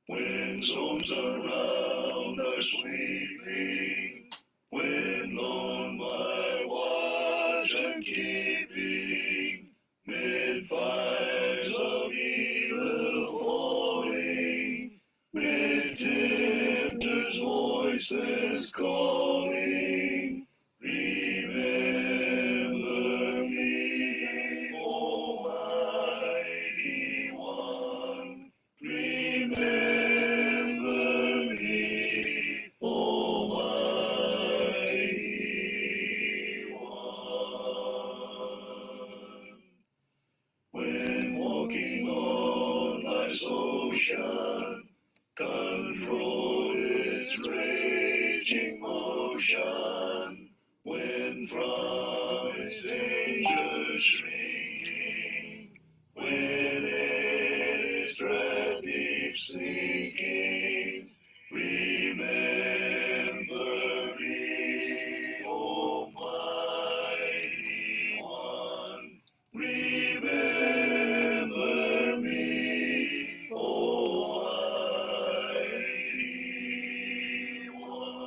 When storms around are sweeping, when on my watch I'm keeping, mid fires of evil falling, mid tempters' voices calling, remember me, Almighty One. Remember me, Almighty One. When walking on life's ocean, control its raging motion, when from its danger shrinking, when in its dread deep sinking, remember me, Almighty One. Remember me, Almighty One.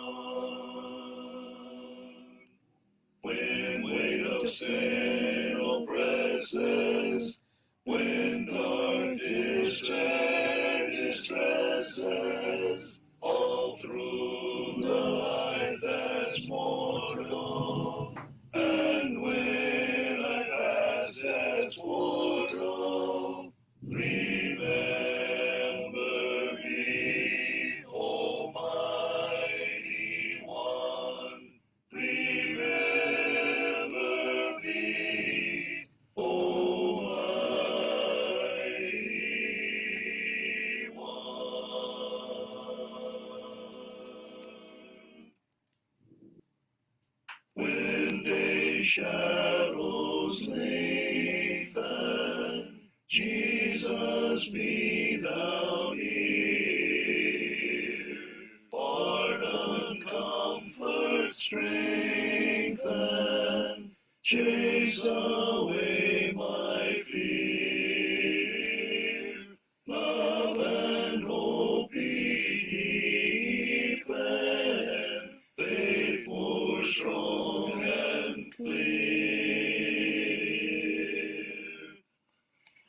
When weight of sin oppresses, when dark despair distresses, all through the life that's mortal, and when I pass death's portal, remember me, Almighty One. Remember me, Almighty One. When day shadows lengthen, Jesus, be thou near. Pardon, comfort, strengthen, chase away my fear. Love and hope be deepened, faith more strong and clear.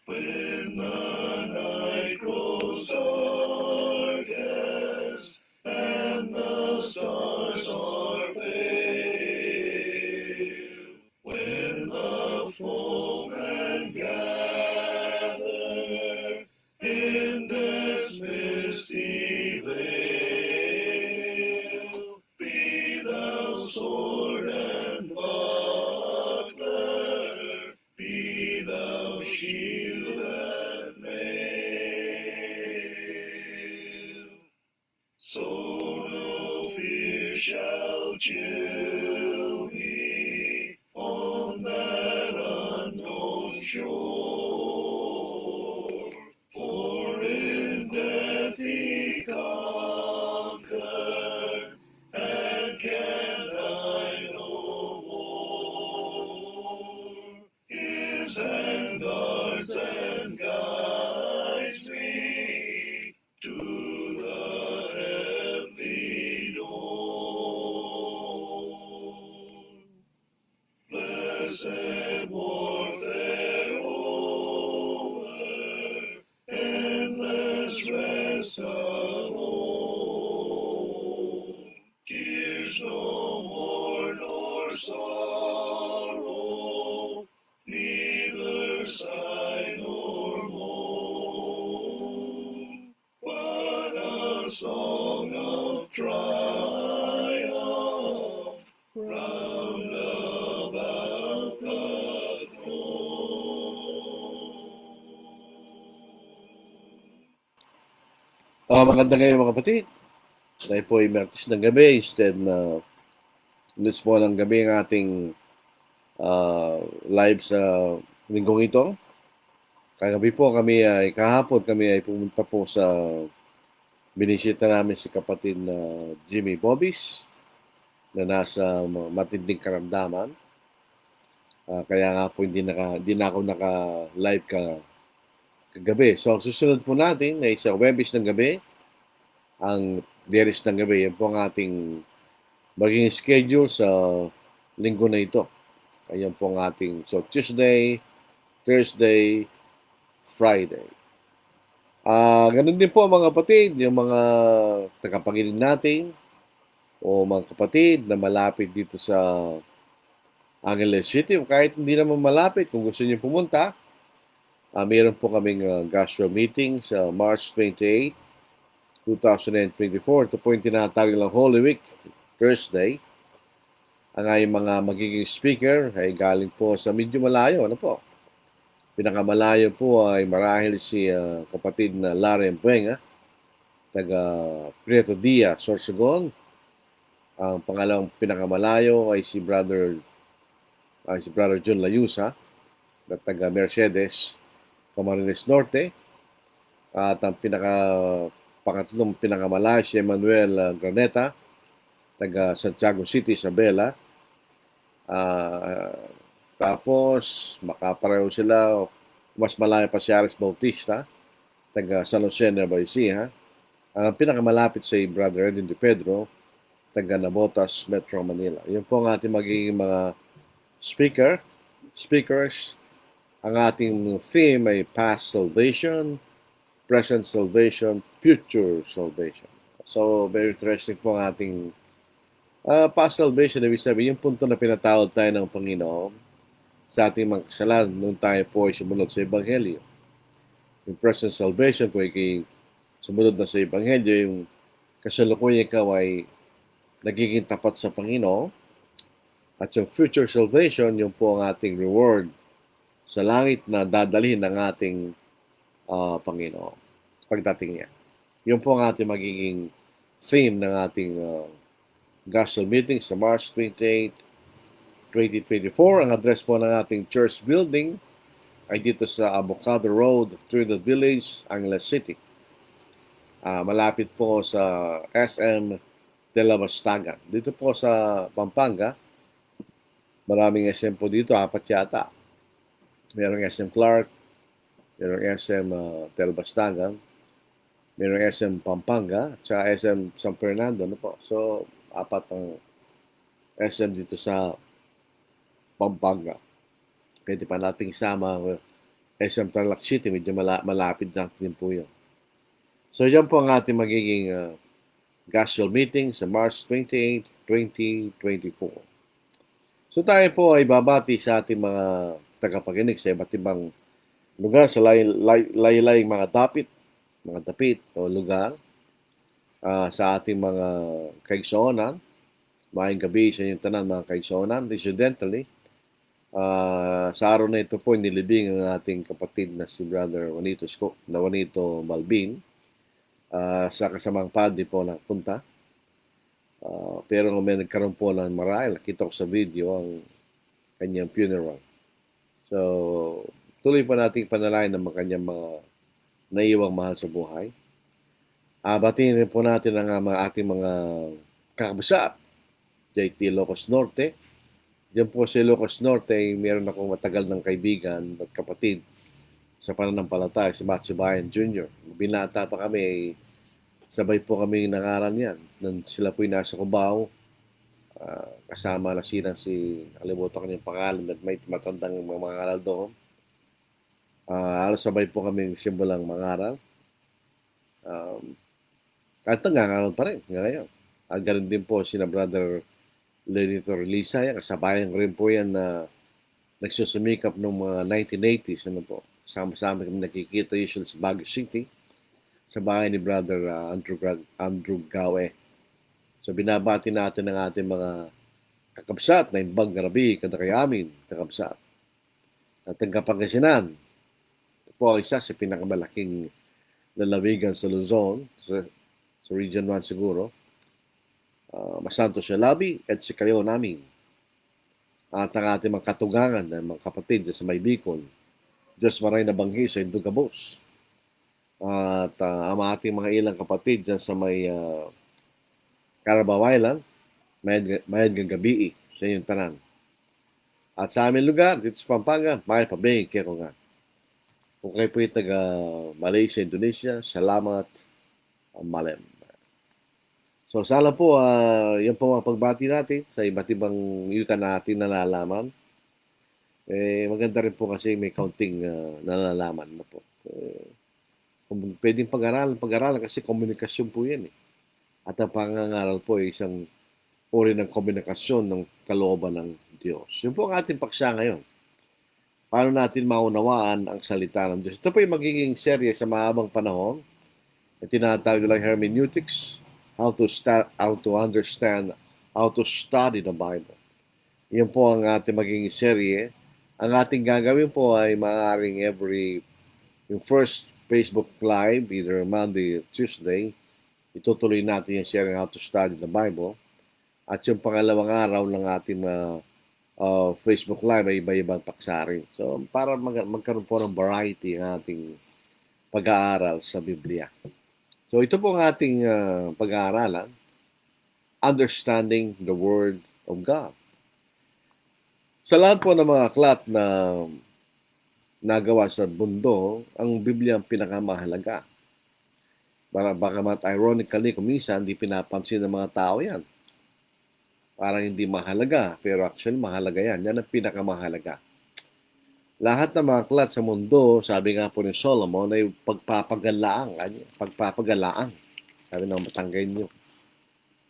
When the night grows darkest and the stars are pale, when the foemen gather in death's misty veil, be thou sword and buckler, be thou shield and mail. So no fear shall chill me on that unknown shore, for in death he conquered, and can die no more. His hand guards and guides me to the heavenly dawn. Blessed warfare over, endless rest alone. Tears no more nor sorrow, neither sigh nor moan, but a song of triumph round about the throne. Maganda kayo mga kapatid. Tayo po ay Martes ng gabi instead na Lunes po ng gabi ang ating live sa linggong ito. Kagabi po kahapon kami ay pumunta po sa binisita namin si kapatid na Jimmy Bobis na nasa matinding karamdaman. Kaya nga po hindi na ako naka-live kagabi. So ang susunod po natin ay sa Webis ng gabi ang Biyernes ng gabi. Yan po ang ating maging schedule sa linggo na ito. Ayan po ang ating Tuesday, Thursday, Friday. Ganun din po mga kapatid, yung mga tagapakinig natin o mga kapatid na malapit dito sa Angeles City o kahit hindi naman malapit, kung gusto niyo pumunta, mayroon po kaming gospel meeting sa March 28, 2024. Ito po yung tinatawag ng Holy Week, Thursday. Ang aming mga magiging speaker ay galing po sa medyo malayo. Ano po? Pinakamalayo po ay marahil si kapatid na Larry Buenga, taga Prieto Dia, Sorsogon. Ang pangalawang pinakamalayo ay si Brother John Layusa, na taga Mercedes, Camarines Norte. At ang pangatlong pinakamalayo si Emmanuel Graneta, taga Santiago City, Isabela. Tapos, makapareho sila, mas malayo pa si Aris Bautista, taga San Jose, Nueva Ecija. Ang pinakamalapit sa Brother Edwin De Pedro, taga Nabotas, Metro Manila. Yun po ang ating magiging mga speakers. Ang ating theme ay past salvation, present salvation, future salvation. So, very interesting po ang ating past salvation. Ibig sabihin, yung punto na pinatawad tayo ng Panginoon sa ating mga kasalanan nung tayo po ay sumunod sa Ebanghelyo. Yung present salvation, kung ikay sumunod na sa Ebanghelyo, yung kasalukuyan ikaw ay nagiging tapat sa Panginoon. At yung future salvation, yung po ang ating reward sa langit na dadalhin ng ating Panginoon pagdating niya. Yun po ang ating magiging theme ng ating gospel meeting sa March 28, 2024. Ang address po ng ating church building ay dito sa Avocado Road, Trinidad Village, Angeles City. Malapit po sa SM de la Bastagan. Dito po sa Pampanga, maraming SM po dito, 4 yata. Mayroong SM Clark, mayroong SM Del Bastagan, mayroong SM Pampanga, at SM San Fernando. Ano po? So, 4 ang SM dito sa Pampanga. Pwede pa nating isama SM Tarlac City, medyo malapit na din po yun. So, yan po ang ating magiging gospel meeting sa March 28, 2024. So, tayo po ay babati sa ating mga tagapakinig sa iba't ibang lugar, sa layo-layong mga dapit o lugar, sa ating mga kaigsuonan. Maayong gabi sa inyong tanan mga kaigsuonan. Incidentally, sa araw na ito po, nilibing ang ating kapatid na si Brother Juanito Malbin, sa kasamang padre po na punta. Pero may nagkaroon po ng marahil, nakita ko sa video ang kanyang funeral. So, tuloy pa nating panalain ng kanyang mga naiwang mahal sa buhay. Batiin rin po natin ang ating mga kakabsat, JT Ilocos Norte. Diyan po sa Ilocos Norte, meron akong matagal ng kaibigan at kapatid sa pananampalataya, si Matthew Bayan Jr. Binata pa kami, sabay po kami nangaral yan. Nang sila po'y nasa Cubao, kasama na sila alimutan ko yung pangalan at may matandang mga mangaral doon. Alas sabay po kami simulang mangaral. At nangangaral pa rin ngayon. Ganun din po sina Brother Lenito Relisa, kasabayan rin po yan na nagsusumikap noong mga 1980s. Ano po? Sama-sama kami nakikita usually sa Baguio City, sa bahay ni Brother Andrew Gawe. So binabati natin ang ating mga kakabsat na imbang garabi, kadakayamin, kakabsat. At ang Kapangasinan, ito po ang isa sa pinakamalaking lalawigan sa Luzon, sa Region 1 siguro. Masanto siya labi at si kayo namin. At ang ating mga katugangan ng mga kapatid sa may Bicol, Diyos maray na banghi sa Indugabos. At ang ating mga ilang kapatid dyan sa may Carabao Island, mayad gabi sa inyong tanan. At sa aming lugar, dito sa Pampanga, may pabing kaya ko nga. Kung kayo po yung taga Malaysia, Indonesia, salamat, malem. So sana po yan po ang pagbati natin sa iba't ibang wika natin nalalaman. Maganda rin po kasi may kaunting nalalaman na po. Kung pwedeng pag-aralan kasi komunikasyon po yan eh. At ang pangangaral po ay isang uri ng komunikasyon ng kalooban ng Diyos. Yun po ang ating paksa ngayon. Paano natin maunawaan ang salita ng Diyos? Ito po yung magiging serye sa mahabang panahon na tinatawag nilang hermeneutics, how to understand, how to study the Bible. Yan po ang ating magiging serye. Ang ating gagawin po ay maaaring yung first Facebook Live, either Monday or Tuesday, itutuloy natin yung sharing how to study the Bible. At yung pangalawang araw ng ating Facebook Live ay iba-ibang paksa rin. So, para magkaroon po ng variety ang ating pag-aaral sa Biblia. So, ito po ang ating pag-aaralan, Understanding the Word of God. Sa lahat po ng mga aklat na nagawa sa mundo, ang Biblia ang pinakamahalaga. Bagamat ironically, kung minsan, hindi pinapansin ng mga tao yan. Parang hindi mahalaga, pero actually mahalaga yan. Yan ang pinakamahalaga. Lahat ng mga aklat sa mundo, sabi nga po ni Solomon, ay pagpapagalaang. Sabi ng Batanggay nyo.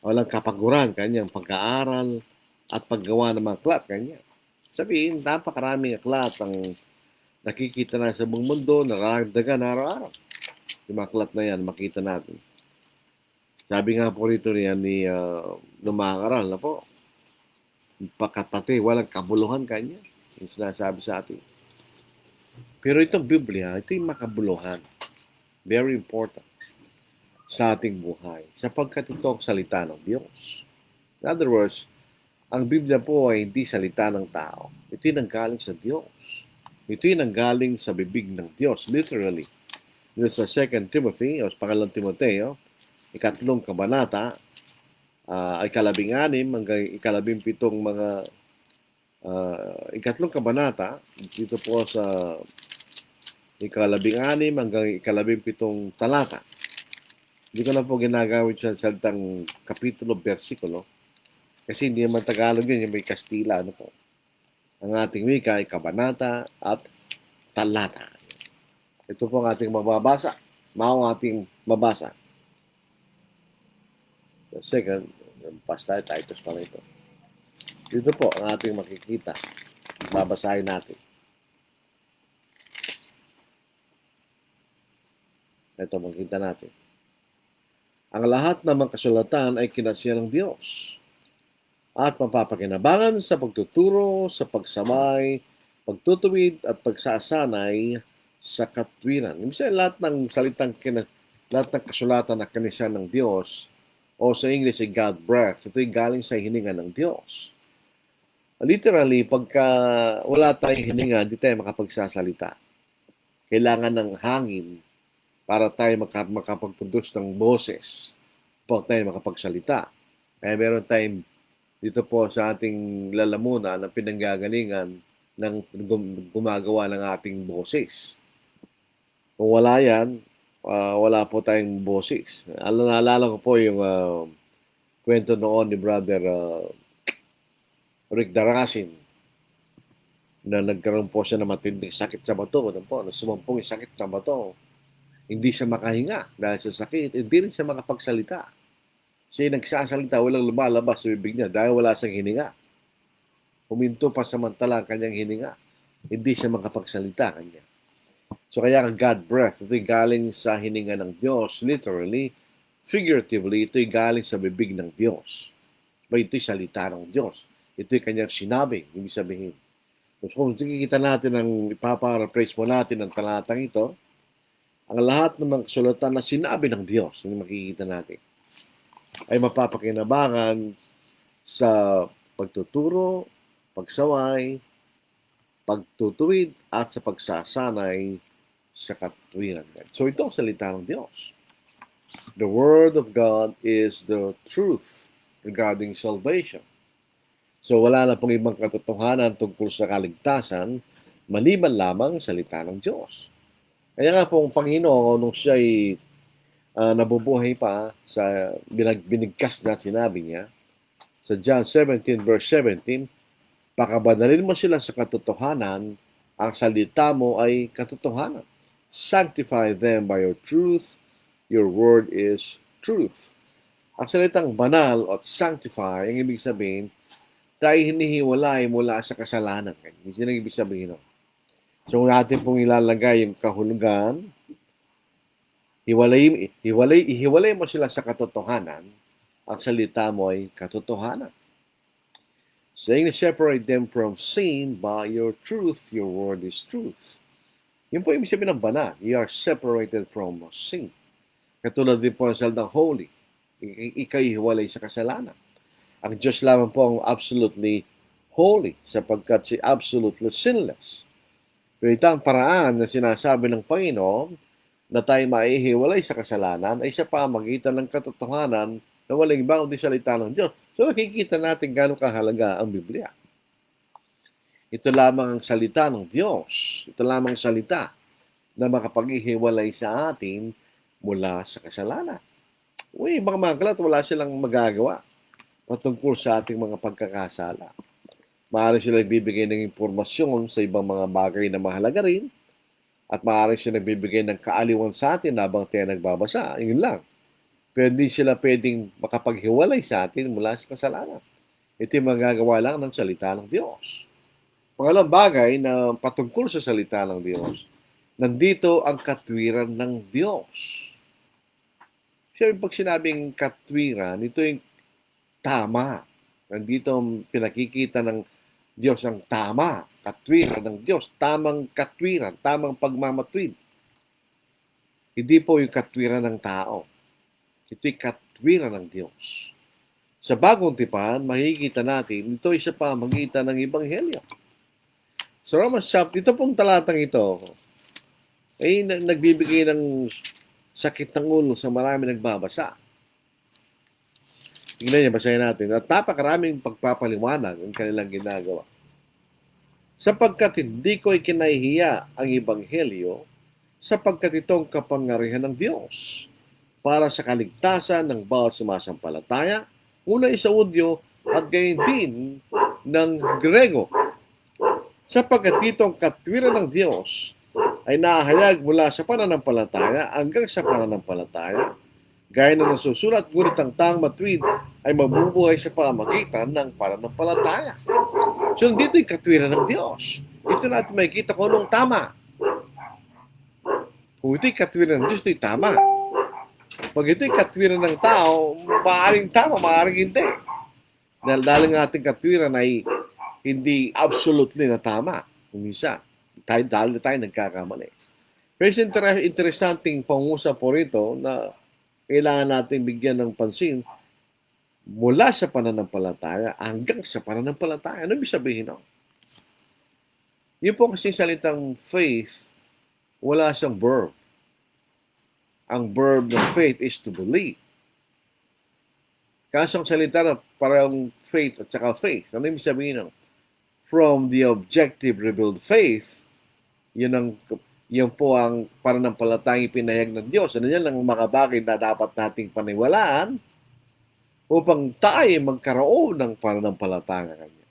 Walang kapaguran, kanyang pag-aaral at paggawa ng mga aklat, kanya. Sabihin, napakaraming aklat ang nakikita na sa buong mundo, naragdagan araw-araw. Yung mga aklat na yan, makita natin. Sabi nga po rito niyan ni numakaral na po, pati walang kabuluhan kanya. Yung sinasabi sa atin. Pero itong Biblia, ito yung makabuluhan. Very important sa ating buhay. Sapagkat ito ang salita ng Diyos. In other words, ang Biblia po ay hindi salita ng tao. Ito yung nanggaling sa Diyos. Ito yung nanggaling sa bibig ng Diyos, literally. Yun sa 2 Timothy, o 2 Timoteo, 3 kabanata, ay 12 hanggang 17 mga 3 kabanata, dito po sa 16 hanggang 17 talata. Hindi ko na po ginagamit sa salitang kapitulo, versikulo, kasi hindi naman Tagalog yun, yung may Kastila. Ano po? Ang ating wika ay kabanata at talata. Ito po ang ating mababasa. Maong ating mabasa. The second, pasta Titus pa ito. Dito po ang ating makikita. Babasahin natin. Ito, makikita natin. Ang lahat ng mga kasulatan ay kinasya ng Diyos at mapapakinabangan sa pagtuturo, sa pagsamay, pagtutuwid at pagsasanay sa katwiran. Ibig sabihin, lahat ng kasulatan na kinasya ng Diyos, o sa English ay God breath, ito ay galing sa hininga ng Diyos. Literally, pagka wala tayong hininga, hindi tayo makapagsasalita. Kailangan ng hangin para tayo makapag-produce ng boses para tayo makapagsalita. Kaya meron tayong dito po sa ating lalamunan ng pinanggagalingan ng gumagawa ng ating boses. Kung wala yan, wala po tayong boses. Naalala ko po yung kwento noon ni Brother Rick Darasin na nagkaroon po siya ng matinding sakit sa bato. Sumampong yung sakit sa bato. Hindi siya makahinga dahil sa sakit. Hindi rin siya makapagsalita. Siya nagsasalita, walang lumalabas sa bibig niya dahil wala siyang hininga. Huminto pa samantala ang kanyang hininga. Hindi siya makapagsalita kanya. So kaya ang God breath, ito'y galing sa hininga ng Diyos, literally, figuratively, ito'y galing sa bibig ng Diyos. Ito'y salita ng Diyos. Ito'y kanyang sinabi, ibig sabihin. So kung nakikita natin ang ipaparaphrase mo natin ng talatang ito, ang lahat ng mga kasulatan na sinabi ng Diyos, yung makikita natin, ay mapapakinabangan sa pagtuturo, pagsaway, pagtutuwid, at sa pagsasanay sa katwiran. So ito ang salita ng Diyos. The Word of God is the truth regarding salvation. So wala na pong ibang katotohanan tungkol sa kaligtasan, maliban lamang salita ng Diyos. Kaya nga po ang Panginoon, nung siya'y nabubuhay pa sa binigkas na sinabi niya sa John 17 verse 17, pakabadalin mo sila sa katotohanan, ang salita mo ay katotohanan. Sanctify them by your truth, your word is truth. Ang salitang banal at sanctify, ang ibig sabihin, tayo hinihiwalay mula sa kasalanan. Hindi ang ibig sabihin. No? So, natin pong ilalagay yung kahulugan, ihiwalay mo sila sa katotohanan, ang salita mo ay katotohanan. Saying to separate them from sin by your truth, your word is truth. Yun po ibig sabihin ng banal. You are separated from sin. Katulad din po ng salitang holy. Ika'y hiwalay sa kasalanan. Ang Diyos lamang po ang absolutely holy sapagkat si absolutely sinless. Pero ito ang paraan na sinasabi ng Panginoon na tayo maihiwalay sa kasalanan ay sa pamagitan ng katotohanan na walang ibang kundi salita ng Diyos. So nakikita natin gaano kahalaga ang Biblia. Ito lamang ang salita ng Diyos. Ito lamang ang salita na makapag-ihiwalay sa atin mula sa kasalanan. Uy, mga mangkalat, wala silang magagawa patungkol sa ating mga pagkakasala. Maaari sila bibigay ng impormasyon sa ibang mga bagay na mahalaga rin at maaari sila bibigay ng kaaliwan sa atin habang tayo nagbabasa. Yun lang. Pero hindi sila pwedeng makapaghiwalay sa atin mula sa kasalanan. Ito yung magagawa lang ng salita ng Diyos. Pangalawang bagay na patungkol sa salita ng Diyos, nandito ang katwiran ng Diyos. Siyempre, pag sinabing katwiran, ito yung tama. Nandito ang pinakikita ng Diyos ang tama. Katwiran ng Diyos. Tamang katwiran. Tamang pagmamatwid. Hindi po yung katwiran ng tao. Ito'y katwiran ng Diyos. Sa bagong tipan, makikita natin, ito ay sa pamagitan ng Ebanghelyo. Sa Romans chapter, ito pong talatang ito, ay nagbibigay ng sakit ng ulo sa marami nagbabasa. Tingnan niya, basahin natin. At napakaraming pagpapaliwanag ang kanilang ginagawa. Sapagkat hindi ko ikinahihiya ang Ebanghelyo, sapagkat itong kapangyarihan ng Diyos para sa kaligtasan ng bawat sumasampalataya, una sa Hudyo at gayon din ng Grego. Sapagkat itong katwiran ng Diyos ay nahayag mula sa pananampalataya hanggang sa pananampalataya, gaya na nasusulat, ngunit ang taong matwid ay mabubuhay sa pamagitan ng pananampalataya. So, dito yung katwiran ng Diyos. Ito natin makikita kung anong tama. Kung ito'y katwiran ng Diyos, ito'y tama. Pag ito'y katwiran ng tao, maaaring tama, maaaring hindi. Dahil ang ating katwiran ay hindi absolutely na tama. Kung isa, dahil tayo nagkakamali. Pero interesanting pangusap po rito na kailangan natin bigyan ng pansin mula sa pananampalataya hanggang sa pananampalataya. Ano ibig sabihin nun? Yun po kasi salitang faith, wala siyang verb. Ang verb ng faith is to believe. Kasong salita na parang faith at saka faith. Ano ibig sabihin nun? From the objective revealed faith, yun po ang pananampalatayang ipinahayag ng Diyos. Ano yan ang mga bagay na dapat nating paniwalaan upang tayo magkaroon ng pananampalataya kanya.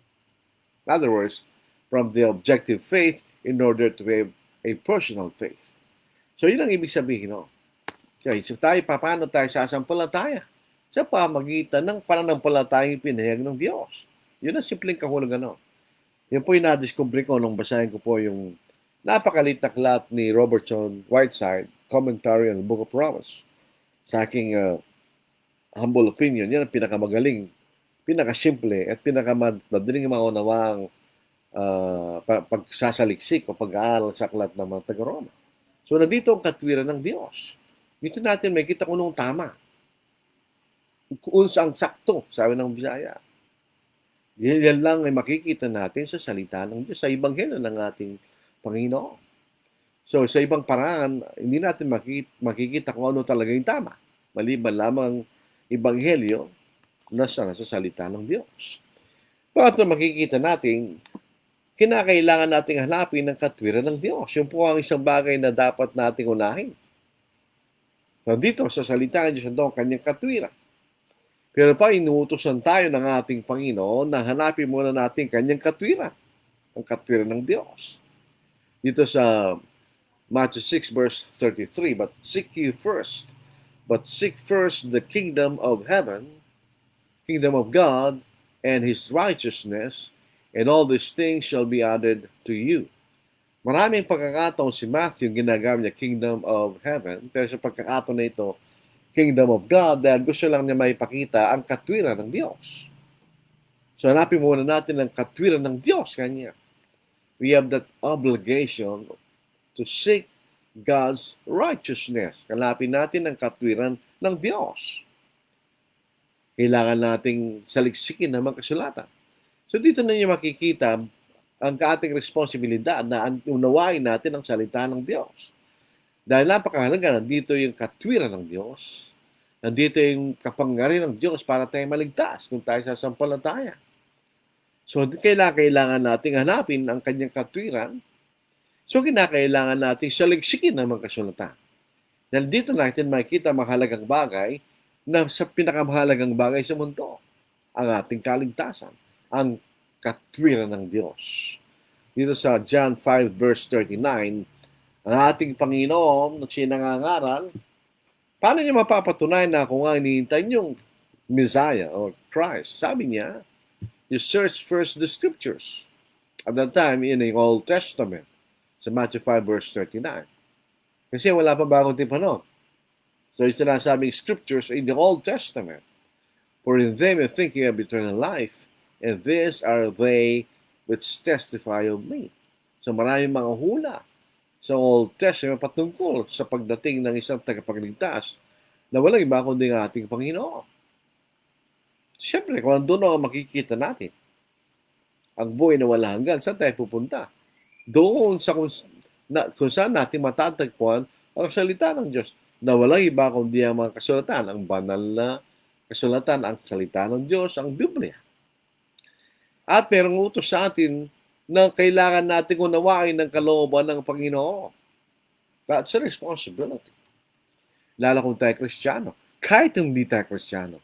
In other words, from the objective faith in order to have a personal faith. So yun ang ibig sabihin. No? So tayo, paano tayo sasampalataya? Sa pamagitan ng pananampalatayang ipinahayag ng Diyos. Yun ang simpleng kahulugan. No? Yan po yung nadiscover ko nung basahin ko po yung napakalit na aklat ni Robertson Whiteside, Commentary on the Book of Romans. Sa aking humble opinion, yan ang pinakamagaling, pinakasimple, at pinakamadaling maunawang pagsasaliksik o pag-aaral sa aklat ng mga taga-Roma. So, nandito ang katwiran ng Diyos. Dito natin may kita kung anong tama. Kung saan sakto, sabi ng Bisaya. Yan lang ay makikita natin sa salita ng Diyos, sa Ebanghelyo ng ating Panginoon. So, sa ibang paraan, hindi natin makikita kung ano talaga yung tama. Maliban lamang Ebanghelyo na sa salita ng Diyos. Pangatlo, makikita natin, kinakailangan nating hanapin ang katwiran ng Diyos. Yun po ang isang bagay na dapat nating unahin. So dito sa salita ng Diyos, ito ang kanyang katwiran. Pero pa inuutosan tayo ng ating Panginoon na hanapin muna natin kanyang katwiran, ang katwiran ng Diyos. Dito sa Matthew 6 verse 33, but seek first the kingdom of heaven, kingdom of God, and His righteousness, and all these things shall be added to you. Maraming pagkakataon si Matthew ginagamit niya kingdom of heaven, pero sa pagkakataon na ito, kingdom of God, dahil gusto lang niya maipakita ang katwiran ng Diyos. So hanapin muna natin ang katwiran ng Diyos kanya. We have that obligation to seek God's righteousness. Hanapin natin ang katwiran ng Diyos. Kailangan nating saliksikin ng mga kasulatan. So dito na niyo makikita ang ating responsibilidad na unawain natin ang salita ng Diyos. Dahil napakahalaga, nandito yung katwiran ng Diyos. Nandito yung kapangyarihan ng Diyos para tayo maligtas kung tayo sasampalataya. So kailangan nating hanapin ang kanyang katwiran. So kinakailangan nating saliksikin ng mga kasulatan. Dahil dito natin makikita mahalagang bagay na sa pinakamahalagang bagay sa mundo, ang ating kaligtasan, ang katwiran ng Diyos. Dito sa John 5 verse 39, ang ating Panginoon, nung siya nangangaral, paano niya mapapatunayan na kung nga hinihintay niyong Messiah or Christ? Sabi niya, you search first the scriptures. At that time, in the Old Testament, sa Matthew 5 verse 39. Kasi wala pa bagong tipanon. So yung sinasabing scriptures in the Old Testament. For in them you think you have eternal life, and these are they which testify of me. So maraming mga hula sa Old Testament patungkol sa pagdating ng isang tagapagligtas na walang iba kundi ang ating Panginoon. Siyempre, kung doon ang makikita natin, ang buhay na wala hanggan, saan tayo pupunta? Doon sa kung saan natin matatagpuan ang salita ng Diyos na walang iba kundi ang mga kasulatan, ang banal na kasulatan, ang salita ng Diyos, ang Biblia. At merong utos sa atin na kailangan natin unawain ng kalooban ng Panginoon. That's a responsibility. Lalo kung tayo Kristiyano. Kahit hindi tayo Kristiyano.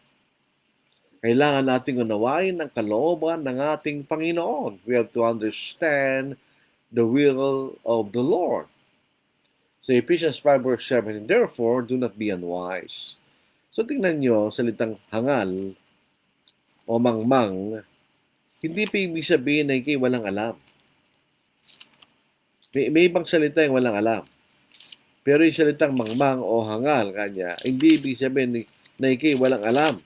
Kailangan natin unawain ang kalooban ng ating Panginoon. We have to understand the will of the Lord. So Ephesians 5 verse 7, therefore, do not be unwise. So tingnan nyo, salitang hangal o mangmang, hindi pa ibig sabihin na ikay walang alam. May ibang salita yung walang alam. Pero yung salitang mangmang o hangal kanya, hindi ibig sabihin na ikay walang alam.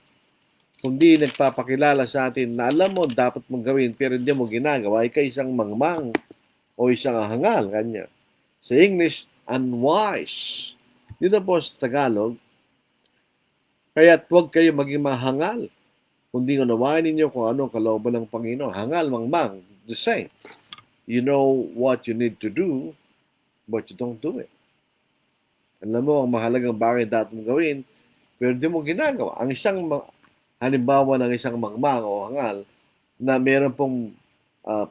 Kundi nagpapakilala sa atin na alam mo dapat mong gawin pero hindi mo ginagawa, ikay isang mangmang o isang hangal kanya. Sa English, unwise. Dito po sa Tagalog, kaya't huwag kayo maging mahangal. Kundi unawain ninyo kung anong kalooban ng Panginoon. Hangal, mangmang, the same. You know what you need to do, but you don't do it. Alam mo, ang mahalagang bagay dapat mong gawin, pero hindi mo ginagawa. Ang isang halimbawa ng isang mangmang o hangal na meron pong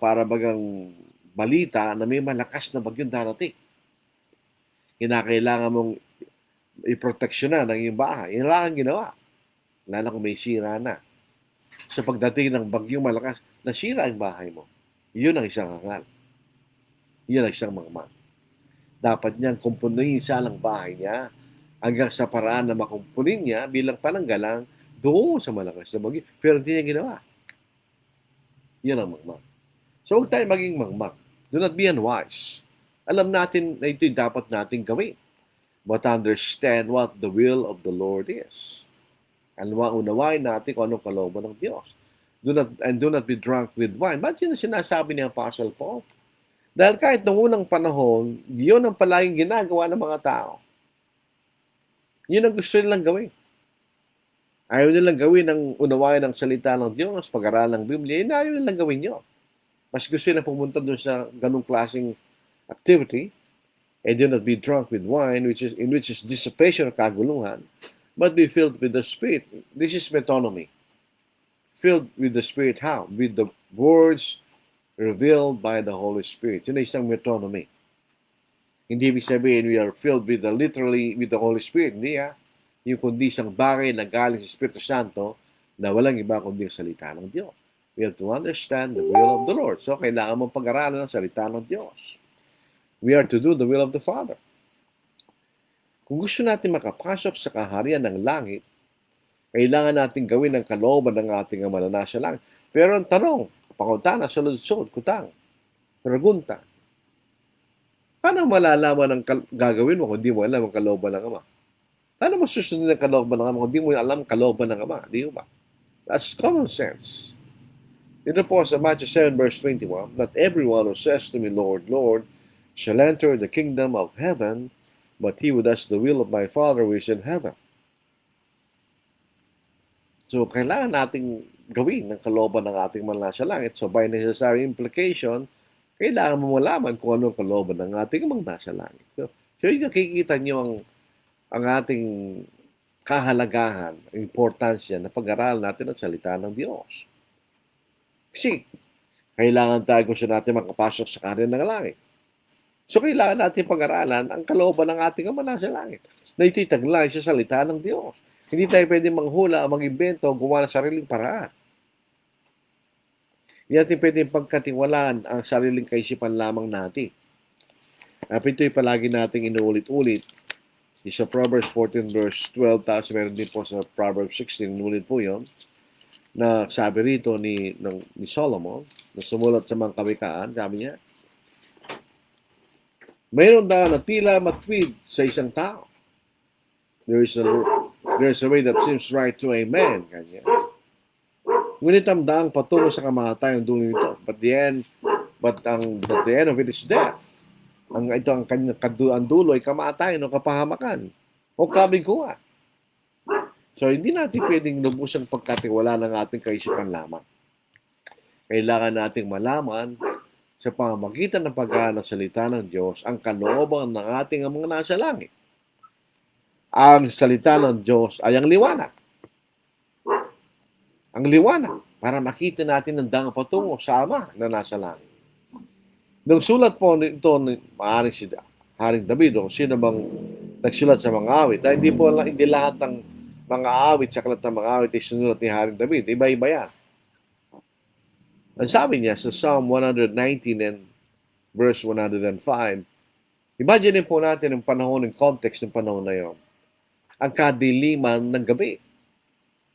para bagang balita na may malakas na bagyong darating. Kinakailangan mong iproteksyonan ang iyong bahay. Yan lang ang ginawa. Lalo kung may sira na. Sa pagdating ng bagyong malakas, nasira ang bahay mo. Yun ang isang hangal. Yun ang isang mangmang. Dapat niyang kumpunin sa ang bahay niya hanggang sa paraan na makumpunin niya bilang pananggalang doon sa malakas na bagyo. Pero hindi niya ginawa. Yan ang mangmang. So huwag tayo maging mangmang. Do not be unwise. Alam natin na ito'y dapat natin gawin. But understand what the will of the Lord is. Unawain natin kung anong kalooban ng Diyos. Do not be drunk with wine. Ba't yun ang sinasabi ni Apostle Paul? Dahil kahit noong unang panahon, yun ang palaging ginagawa ng mga tao. Yun ang gusto nilang gawin. Ayaw nilang gawin ang unawain ng salita ng Diyos, pag-aralan ng Biblia, ayaw nilang gawin yun. Mas gusto nilang pumunta doon sa ganung klaseng activity, and do not be drunk with wine, in which is dissipation or kaguluhan, but be filled with the Spirit. This is metonymy. Filled with the Spirit how? With the words revealed by the Holy Spirit. Yun ay isang metonymy. Hindi ibig sabihin we are filled with literally with the Holy Spirit. Hindi yung kundi isang bagay na galing sa Espiritu Santo na walang iba kundi ang salita ng Diyos. We have to understand the will of the Lord. So, kailangan mong pag-aralan ang salita ng Diyos. We are to do the will of the Father. Kung gusto natin makapasok sa kaharian ng langit, kailangan natin gawin ang kalooban ng ating Ama na nasa langit. Pero ang tanong, pakuntana, sulod-sulod, kutang, pregunta, paano malalaman ang gagawin mo kung di mo alam ang kalooban ng Ama? Paano mo susundin ang kalooban ng Ama kung di mo alam ang kalooban ng Ama? Di ba? That's common sense. Dito po sa Matthew 7 verse 21, "Not everyone who says to me, Lord, Lord, shall enter the kingdom of heaven, but he who does the will of my Father who is in heaven." So, kailangan nating gawin ang kalooban ng ating mga nasa langit. So, by necessary implication, kailangan mo malaman kung ano ang kalooban ng ating mga nasa langit. So yung nakikita nyo ang ating kahalagahan, importansya na pag-aralan natin ang salita ng Diyos. Kasi, kailangan tayo gusto natin makapasok sa kaharian ng langit. So, kailangan natin pag-aralan ang kalooban ng ating Ama nasa langit na ito'y taglay sa salita ng Diyos. Hindi tayo pwede manghula, mag-imbento, gumawa ng sariling paraan. Hindi natin pwede pagkatiwalaan ang sariling kaisipan lamang natin. At ito'y palagi nating inuulit-ulit. Sa Proverbs 14 verse 12, tapos meron din po sa Proverbs 16, inulit po yun, na sabi rito ni Solomon, na sumulat sa mga kawikaan, sabi niya, mayroon daw na tila matwid sa isang tao. There is a way that seems right to a man. Kanya. Ngunit ang daang patungo sa kamatayan dulo nito. But the end of it is death. Ang dulo ay kamatayan o kapahamakan o kabiguan. So, hindi natin pwedeng lubusang pagkatiwala ng ating kaisipan lamang. Kailangan nating malaman sa pamamagitan ng pag-aaral ng salita ng Diyos ang kalooban ng ating mga nasa langit. Ang salita ng Diyos ay ang liwanag. Ang liwanag para makita natin ang daang patungo sa Ama na nasa langit. Nung sulat po ito, maaaring si Haring David o sino bang nagsulat sa mga awit. Dahil hindi lahat ng mga awit sa aklat ng mga awit ay sinulat ni Haring David. Iba-iba yan. Ang sabi niya sa Psalm 119 and verse 105, imagine po natin ang panahon, ng context ng panahon na yon. Ang kadiliman ng gabi.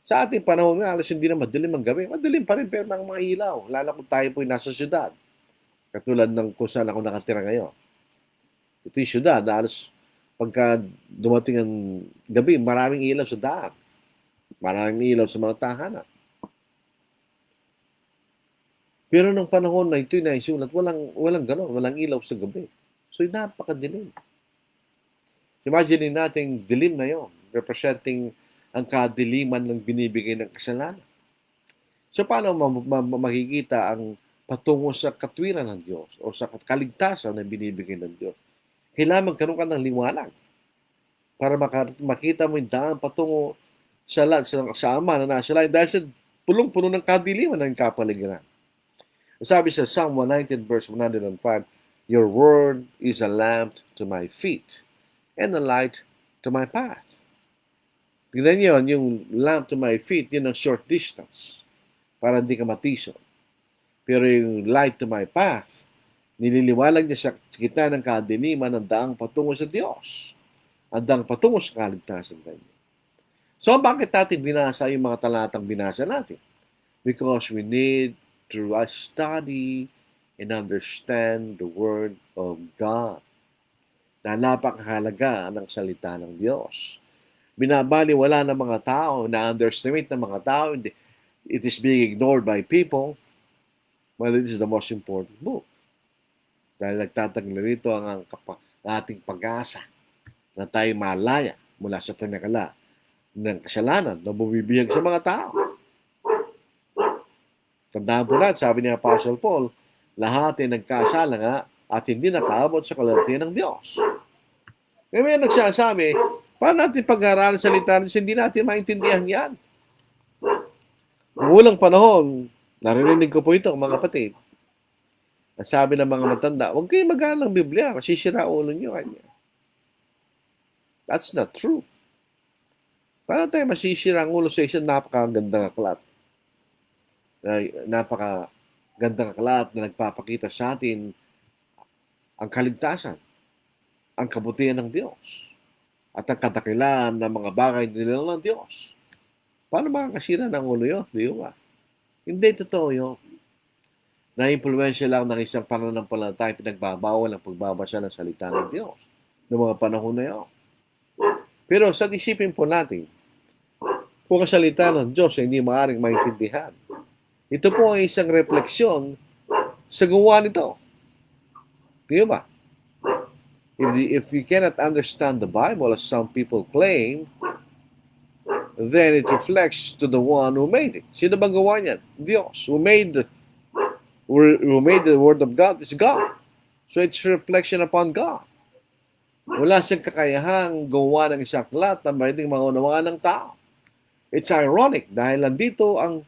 Sa ating panahon nga, alas hindi na madilim ang gabi. Madilim pa rin pero ng mga ilaw. Lalo kung tayo po'y nasa syudad. Katulad ng kung saan ako nakatira ngayon. Ito yung syudad. Alas pagka dumating ang gabi, maraming ilaw sa daan. Maraming ilaw sa mga tahanan. Pero nung panahon na ito'y naisulat, walang gano'n. Walang ilaw sa gabi. So, napakadilim. Imagine natin dilim na yon, representing ang kadiliman ng binibigay ng kasalanan. So, paano makikita ang patungo sa katwiran ng Diyos o sa kaligtasan na binibigay ng Diyos? Kailangan magkaroon ka ng liwanag para makita mo yung daan patungo sa Ama na nasa langit dahil sa pulong-puno ng kadiliman ng kapaligiran. Sabi sa Psalm 119 verse 105, "Your word is a lamp to my feet and a light to my path." Tignan niyo, yung lamp to my feet, yun ang short distance para hindi ka matison. Pero yung light to my path, nililiwalag niya sa gitna ng kadiliman ang daang patungo sa Diyos. Ang daang patungo sa kaligtasan kanya. So, bakit natin binasa yung mga talatang binasa natin? Because we need to study and understand the Word of God. Na napakahalaga ng salita ng Diyos. Binabaliwala ng mga tao, na-underestimate ng mga tao, it is being ignored by people. Well, it is the most important book. Dahil nagtatanggal rito ang ating pag-asa na tayo malaya mula sa tinakala ng kasalanan na bumibihag sa mga tao. Tandaan po natin, sabi ni Apostle Paul, lahat ay nagkasala nga at hindi nakaabot sa kalatian ng Diyos. May nagsasabi, paano natin pag-aaralan salita ng Diyos, hindi natin maintindihan yan. Noong unang panahon, narinig ko po ito, mga kapatid, Ang sabi ng mga matanda, huwag kayo mag-aaral ng Biblia, masisira ulo nyo. Kanya. That's not true. Paano tayo masisira ang ulo sa isang napakagandang aklat? Napakagandang aklat na nagpapakita sa atin ang kaligtasan, ang kabutihan ng Diyos, at ang kadakilaan ng mga bagay nila ng Diyos. Paano makakasira ng ulo yun? Di ba? Hindi totoo yun. Na-impluensya lang ng isang pananampalataya pinagbabawal ang pagbabasa ng salita ng Diyos noong mga panahon na yun. Pero sa isipin po natin, kung ang salita ng Diyos ay hindi maaaring maintindihan, ito po ay isang refleksyon sa gawa nito. Di ba? If you cannot understand the Bible as some people claim, then it reflects to the one who made it. Sino bang gawa niyan? Diyos. Who made the Word of God is God. So it's a reflection upon God. Wala siyang kakayahang gawa ng isang aklat na pwedeng maunawaan ng tao. It's ironic dahil nandito ang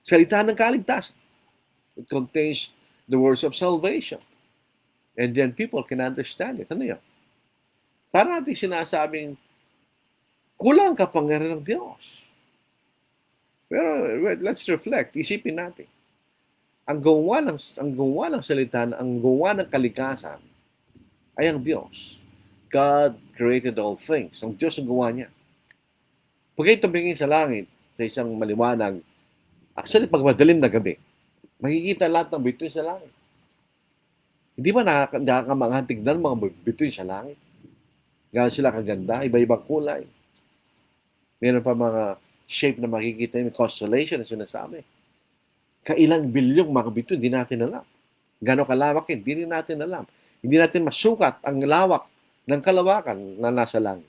salita ng kaligtasan. It contains the words of salvation. And then people can understand it. Ano yun? Para natin sinasabing kulang kapangyarihan ng Diyos. Pero let's reflect. Isipin natin. Ang gawa ng salita, ang gawa ng kalikasan ay ang Diyos. God created all things. Ang Diyos ang gawa niya. Pag kayo tumingin sa langit, sa isang maliwanag, actually pag madilim na gabi, makikita lahat ng bituin sa langit. Hindi ba nakakamanghang tignan mga bituin sa langit? Gano'n sila kaganda, iba-ibang kulay. Meron pa mga shape na makikita yung constellation na sinasabi. Kailang bilyong mga bituin, hindi natin alam. Gano'n kalawak yun, hindi natin alam. Hindi natin masukat ang lawak ng kalawakan na nasa langit.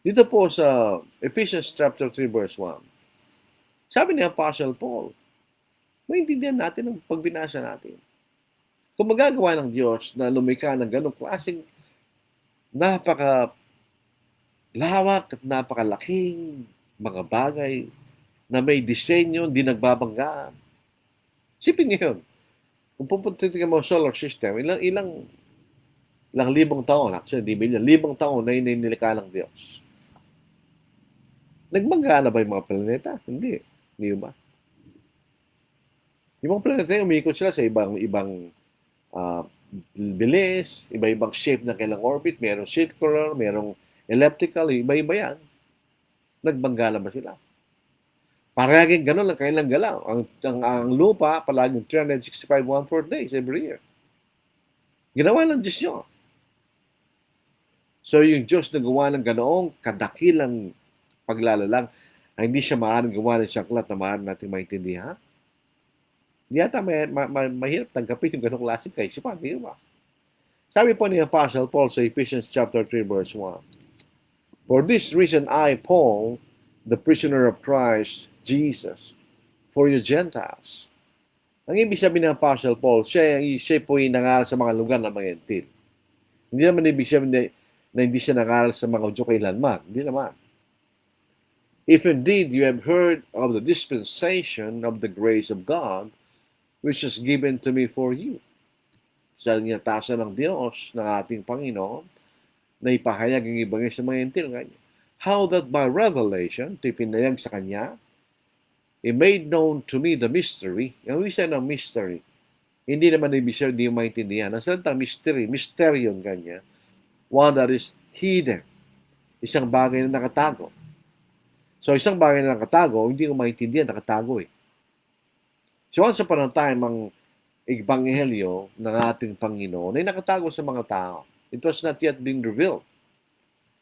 Dito po sa Ephesians chapter 3 verse 1, sabi ni Apostle Paul, maintindihan natin ang pagbinasa natin. Kung magagawa ng Diyos na lumikha ng ganong klaseng napakalawak at napakalaking mga bagay na may disenyo, hindi nagbabanggaan. Sipin niyo yun. Kung pupunta ka mo solar system, ilang libong taon, actually, di million, libong taon na nilikha ng Diyos. Nagbangga na ba yung mga planeta? Hindi. Hindi ba? Yung mga planeta, umikot sila sa ibang bilis, iba-ibang shape na kailang orbit, merong circular, merong elliptical, iba-iba yan. Nagbangga na ba sila? Paraging ganun lang kailang galaw. Ang lupa, palaging 365 1/4 days every year. Ginawa ng Diyos yun. So yung Diyos na gawa ng ganoong kadakilang paglalalang, ay hindi siya maaaring gawa ng saklat na maaaring natin maintindihan. Hindi yata mahirap tanggapin yung ganong klaseng kaisipan. Hindi ba? Sabi po ni Apostle Paul sa Ephesians chapter 3 verse 1, For this reason I, Paul, the prisoner of Christ Jesus, for you Gentiles. Ang ibig sabihin ng Apostle Paul, siya po yung nangaral sa mga lugar ng mga gentil. Hindi naman ibig sabihin na hindi siya nangaral sa mga Udyo kailanman. Hindi naman. If indeed you have heard of the dispensation of the grace of God, which is given to me for you. Sa niyatasan ng Diyos, ng ating Panginoon, na ipahayag ang ibangay sa mga gentil. How that by revelation, ito ipinayag sa Kanya, He made known to me the mystery. Ang isa ng mystery, hindi naman ibig sabihin, hindi yung maintindihan. Ang salitang mystery, mysterion kanya, one that is hidden. Isang bagay na nakatago. So, isang bagay na nakatago, hindi ko maintindihan, nakatago eh. So, once upon a time, ang ebanghelyo ng ating Panginoon ay nakatago sa mga tao. It was not yet being revealed.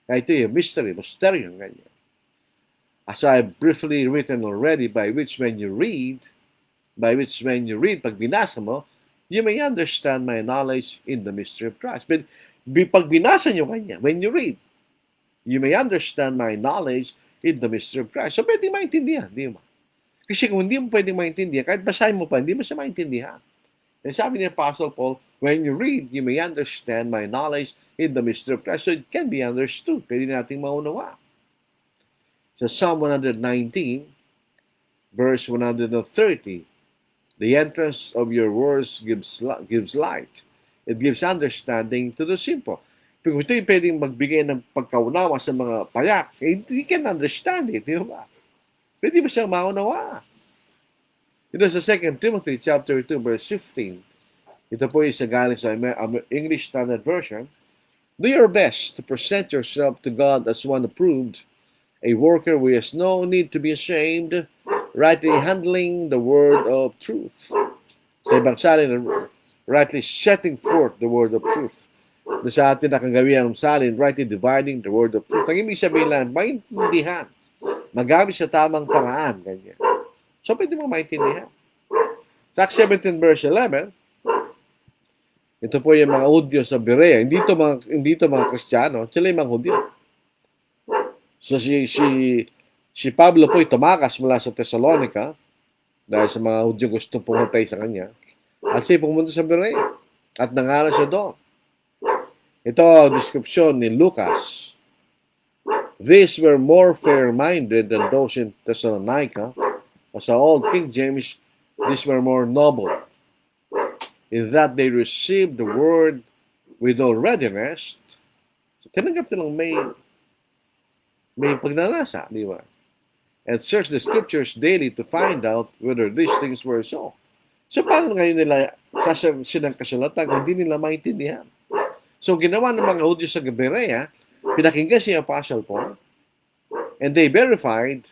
Kaya ito yung mystery, mysterion kanya. As I have briefly written already, by which when you read, pag binasa mo, you may understand my knowledge in the mystery of Christ. But pag binasa nyo kanya, when you read, you may understand my knowledge in the mystery of Christ. So, pwede maintindihan, di ba? Kasi kung hindi mo pwede maintindihan, kahit basahin mo pa, hindi mo siya maintindihan. And sabi ni Apostle Paul, when you read, you may understand my knowledge in the mystery of Christ. So, it can be understood. Pwede nating maunawa. So, Psalm 119, verse 130, The entrance of your words gives light. It gives understanding to the simple. Kung ito yung pwedeng magbigay ng pagkaunawa sa mga payak, you can understand it, di ba? Pwede ba siyang maunawa? Ito sa 2 Timothy chapter 2, verse 15. Ito po yung sa galing sa English Standard Version. Do your best to present yourself to God as one approved, a worker who has no need to be ashamed, rightly handling the word of truth. Sa ibang salin, rightly setting forth the word of truth. Na sa atin nakagawi ang salin, rightly dividing the word of truth. Ang ibig sabihin lang, maintindihan. Magamit sa tamang paraan. Ganyan. So, pwede mo maintindihan. Sa Acts 17 verse 11, ito po yung mga Hudyo sa Berea. Hindi to mga Kristiyano, sila yung mga Hudyo. So si Pablo po ay tumakas mula sa Thessalonica dahil sa mga Hudyo gustong pumatay sa kanya. At siya pumunta sa Berea at nangaral siya doon. Ito ang description ni Lucas. These were more fair-minded than those in Thessalonica. Sa Old King James, these were more noble, in that they received the word with all readiness. So, tinanggap nilang may pagnanasa, di ba? And search the scriptures daily to find out whether these things were so. So, paano ngayon nila sasabihin ng kasulatan kung hindi nila maintindihan? So, ginawa ng mga Hudyo sa Berea, pinakinggan si Apostle Paul, and they verified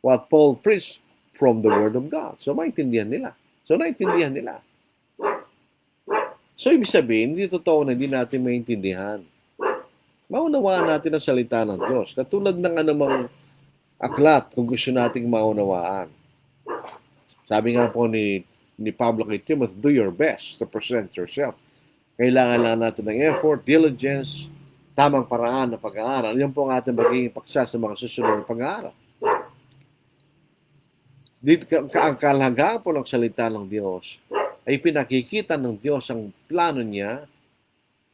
what Paul preached from the Word of God. So, maintindihan nila. So, ibig sabihin, hindi totoo na hindi natin maintindihan. Maunawaan natin ang salita ng Diyos. Katulad ng anumang aklat kung gusto nating maunawaan. Sabi nga po ni Pablo kay Timothy, do your best to present yourself. Kailangan lang natin ng effort, diligence, tamang paraan ng pag-aaral. Yan po ang ating magiging paksa sa mga susunod na pag-aaral. Ang kahalagahan po ng salita ng Diyos ay pinakikita ng Diyos ang plano niya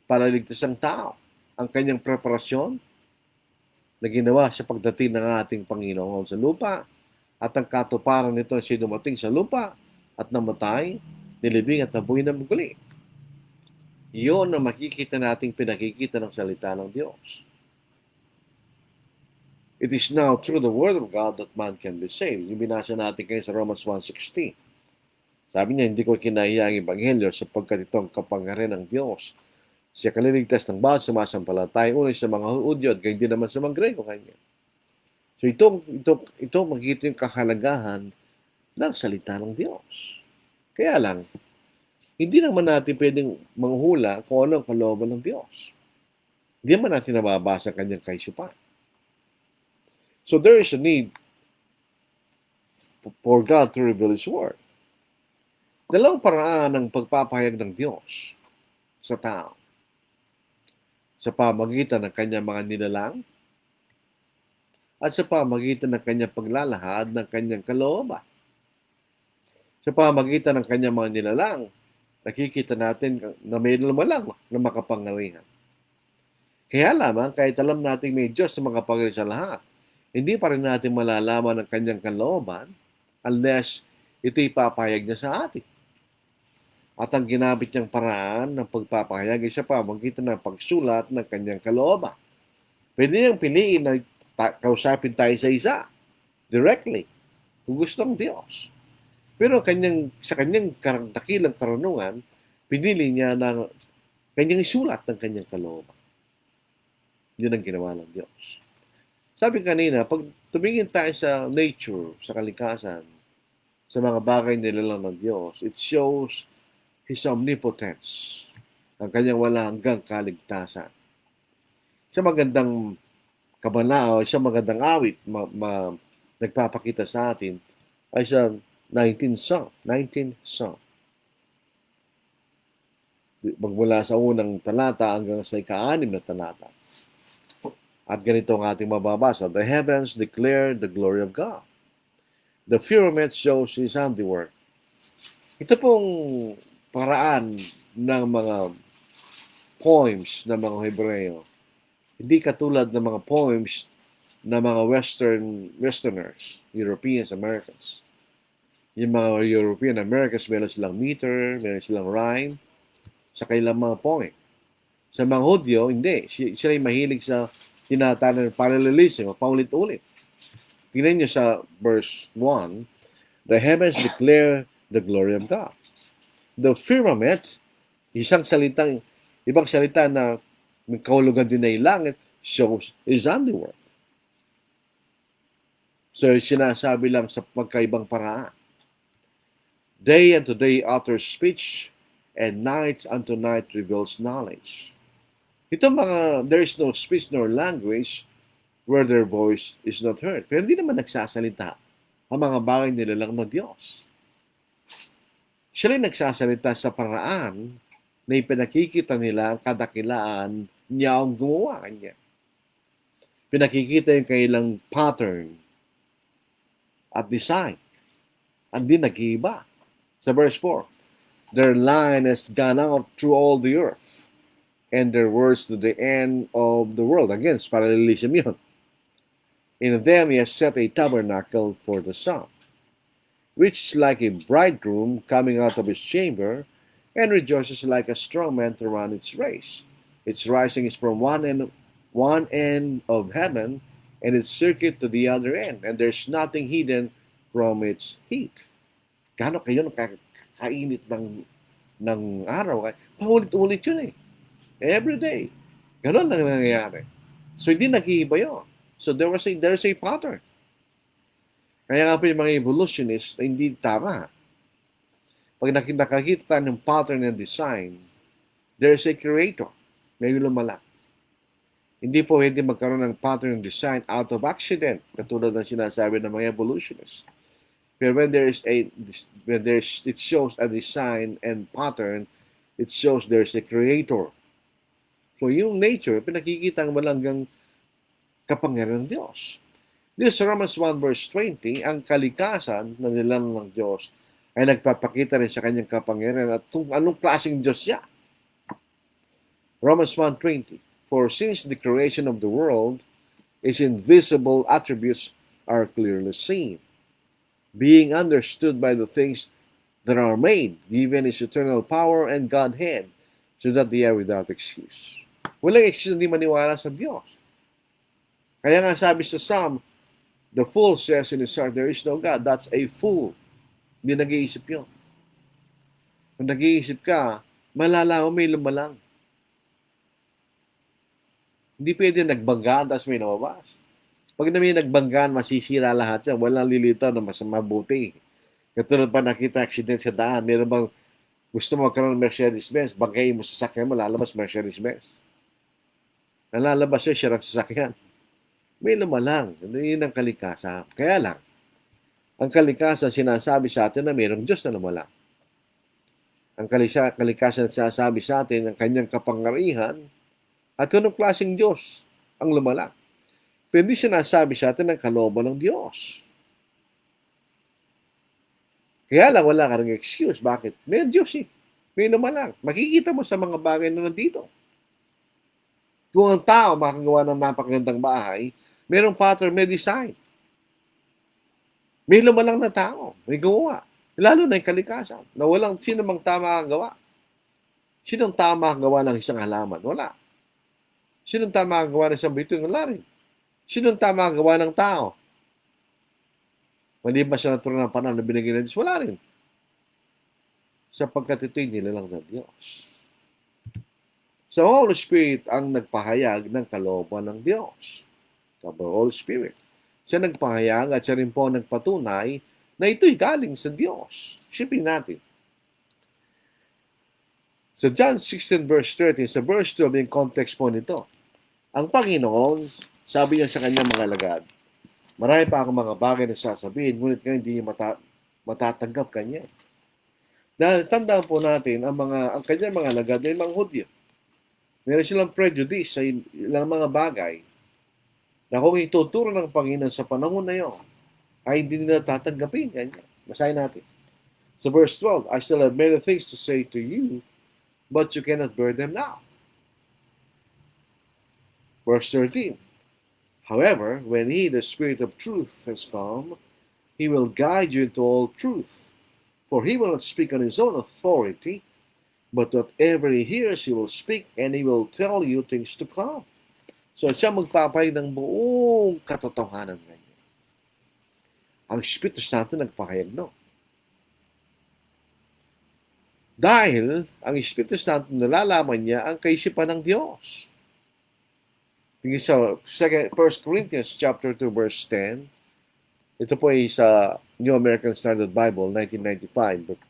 para ligtas ang tao. Ang kanyang preparasyon na ginawa sa pagdating ng ating Panginoon sa lupa at ang katuparan nito na siya dumating sa lupa at namatay, nilibing at nabuhay na muli. Iyon ang makikita nating pinakikita ng salita ng Diyos. It is now through the Word of God that man can be saved. Yung binasa natin kayo sa Romans 1:16. Sabi niya, hindi ko kinahiyang ang Ebanghelyo sapagkat itong kapangyarihan ng Diyos. Siya kaliligtas ng bawat sumasampalataya, unay sa mga Hudyo at gayon din naman sa mga Grego kanya. So ito makikita yung kahalagahan ng salita ng Diyos. Kaya lang, hindi naman natin pwedeng manghula kung ano ang kalooban ng Diyos. Hindi naman natin nababasa ang kanyang kaisupan. So there is a need for God to reveal His Word. Dalawang paraan ng pagpapahayag ng Diyos sa tao. Sa pamagitan ng kanyang mga nilalang at sa pamagitan ng kanyang paglalahad ng kanyang kalooban. Sa pamagitan ng kanyang mga nilalang, nakikita natin na may lumalang na makapangyarihan. Kaya lamang, kahit alam natin may Diyos na makapangyarihan sa lahat, hindi pa rin natin malalaman ang kanyang kalooban unless ito ipapahayag niya sa atin. At ang ginamit niyang paraan ng pagpapahayag ay sa pamagitan ng pagsulat ng kanyang kalooban. Pwede niyang piliin na kausapin tayo sa isa directly kung gusto ng Diyos. Pero sa kanyang dakilang karunungan, pinili niya na kanyang isulat ng kanyang kalooban. Yun ang ginawa ng Diyos. Sabi kanina, pag tumingin tayo sa nature, sa kalikasan, sa mga bagay nilalang ng Diyos, it shows His omnipotence, ang kanyang wala hanggang kaligtasan. Sa magandang kabanao, sa magandang awit, nagpapakita sa atin, ay sa 19th Psalm. Magmula sa unang talata hanggang sa ika-6 na talata. At ganito ang ating mababasa, the heavens declare the glory of God. The firmament shows His handiwork. Ito pong paraan ng mga poems ng mga Hebreo. Hindi katulad ng mga poems ng mga Westerners, Europeans, Americans. Yung mga European Americans, meron silang meter, meron silang rhyme, sa kailang mga poem. Sa mga Hudyo, hindi. Sila ay mahilig sa tinatawag ng parallelism, paulit-ulit. Tingnan nyo sa verse 1, the heavens declare the glory of God. The firmament, ibang salita na may kahulugan din na yung langit, shows his handiwork. So, sinasabi lang sa pagkaibang paraan. Day unto day utters speech, and night unto night reveals knowledge. Ito there is no speech nor language where their voice is not heard. Pero hindi naman nagsasalita ang mga bagay nilalang ng Diyos. Sila nagsasalita sa paraan na ipinakikita nila ang kadakilaan niya ang gumawa kanya. Pinakikita yung kailang pattern at design. Hindi nag-iiba. Sa verse 4, their line has gone out through all the earth, and their words to the end of the world. Again, parallelism yun. In them he has set a tabernacle for the sun, which is like a bridegroom coming out of his chamber, and rejoices like a strong man to run its race. Its rising is from one end of heaven, and its circuit to the other end, and there's nothing hidden from its heat. Gano'n kayo nakakainit ng araw? Paulit-ulit yun eh. Every day. Gano'n lang nangyayari. So, hindi nag-iiba yun. So, there's a pattern. Kaya nga po yung mga evolutionists, hindi tama. Pag nakikita ng pattern and design, there's a creator. May lumala. Hindi po pwede magkaroon ng pattern and design out of accident, katulad ng sinasabi ng mga evolutionists. Pero when it shows a design and pattern, it shows there's a creator. So yung nature, pinakikita ang malanggang kapangyarihan ng Diyos. This Romans 1 verse 20, ang kalikasan na nilang ng Diyos ay nagpapakita rin sa kanyang kapangyarihan at kung anong klaseng Diyos siya. Romans 1:20, for since the creation of the world, His invisible attributes are clearly seen, being understood by the things that are made, given His eternal power and Godhead, so that they are without excuse. Walang excuse hindi maniwala sa Diyos. Kaya nga sabi sa Psalm, the fool says in his heart, there is no God. That's a fool. Hindi nag-iisip yun. Kung nag-iisip ka, malalaman may lumalang. Hindi pwede nagbanggaan tapos may namabas. Pag na may nagbanggaan, masisira lahat yan. Walang lilitaw na mas mabuti. Katulad pa nakita accident sa daan. Meron bang gusto mo magkaroon ng Mercedes-Benz, banggayin mo sa sakyan mo, lalabas Mercedes-Benz. Nalalabas yun, siya ang sasakyan. May lumalang. Yun ang kalikasan. Kaya lang, ang kalikasan sinasabi sa atin na mayroong Diyos na lumalang. Ang kalikasan sinasabi sa atin ang kanyang kapangyarihan at anong klaseng Diyos ang lumalang. Pwede sinasabi sa atin ang kalooban ng Diyos. Kaya lang wala ka rin excuse. Bakit? May Diyos eh. May lumalang. Makikita mo sa mga bagay na nandito. Kung ang tao makagawa ng napakagandang bahay, mayroong pattern, may design. May lumalang na tao. May gawa. Lalo na yung kalikasan. Na walang sino mang tama ang gawa. Sinong tama ang gawa ng isang halaman? Wala. Sinong tama ang gawa ng isang bituin? Wala rin. Sinong tama ang gawa ng tao? Maliban sa natural ng panahon na binigay ng Diyos, wala rin. Sapagkat ito'y nilalang ng Diyos. So, Holy Spirit ang nagpahayag ng kalooban ng Diyos. Sabi, Holy Spirit. Siya nagpahayag at siya rin po nagpatunay na ito'y galing sa Diyos. Isipin natin. Sa John 16 verse 30, sa verse 12, yung context po nito. Ang Panginoon, sabi niya sa kanyang mga alagad, marami pa akong mga bagay na sasabihin, ngunit ngayon hindi niya matatanggap kanya. Dahil tandaan po natin, ang kanyang mga alagad ay mga Hudyo. Meron silang prejudice sa ilang mga bagay na kung ituturo ng Panginoon sa panahon na yun, ay hindi nila tatanggapin. Ganyan. Basahin natin. So verse 12, I still have many things to say to you, but you cannot bear them now. Verse 13, however, when He, the Spirit of truth, has come, He will guide you into all truth. For he will not speak on his own authority, but whatever he hears, he will speak, and he will tell you things to come. So siya magpapay ng buong katotohanan ngayon. Ang Espiritu Santo nagpahayag no. Dahil ang Espiritu Santo nalalaman niya ang kaisipan ng Diyos. Tingin sa 1 Corinthians chapter 2 verse 10. Ito po ay sa New American Standard Bible 1995. But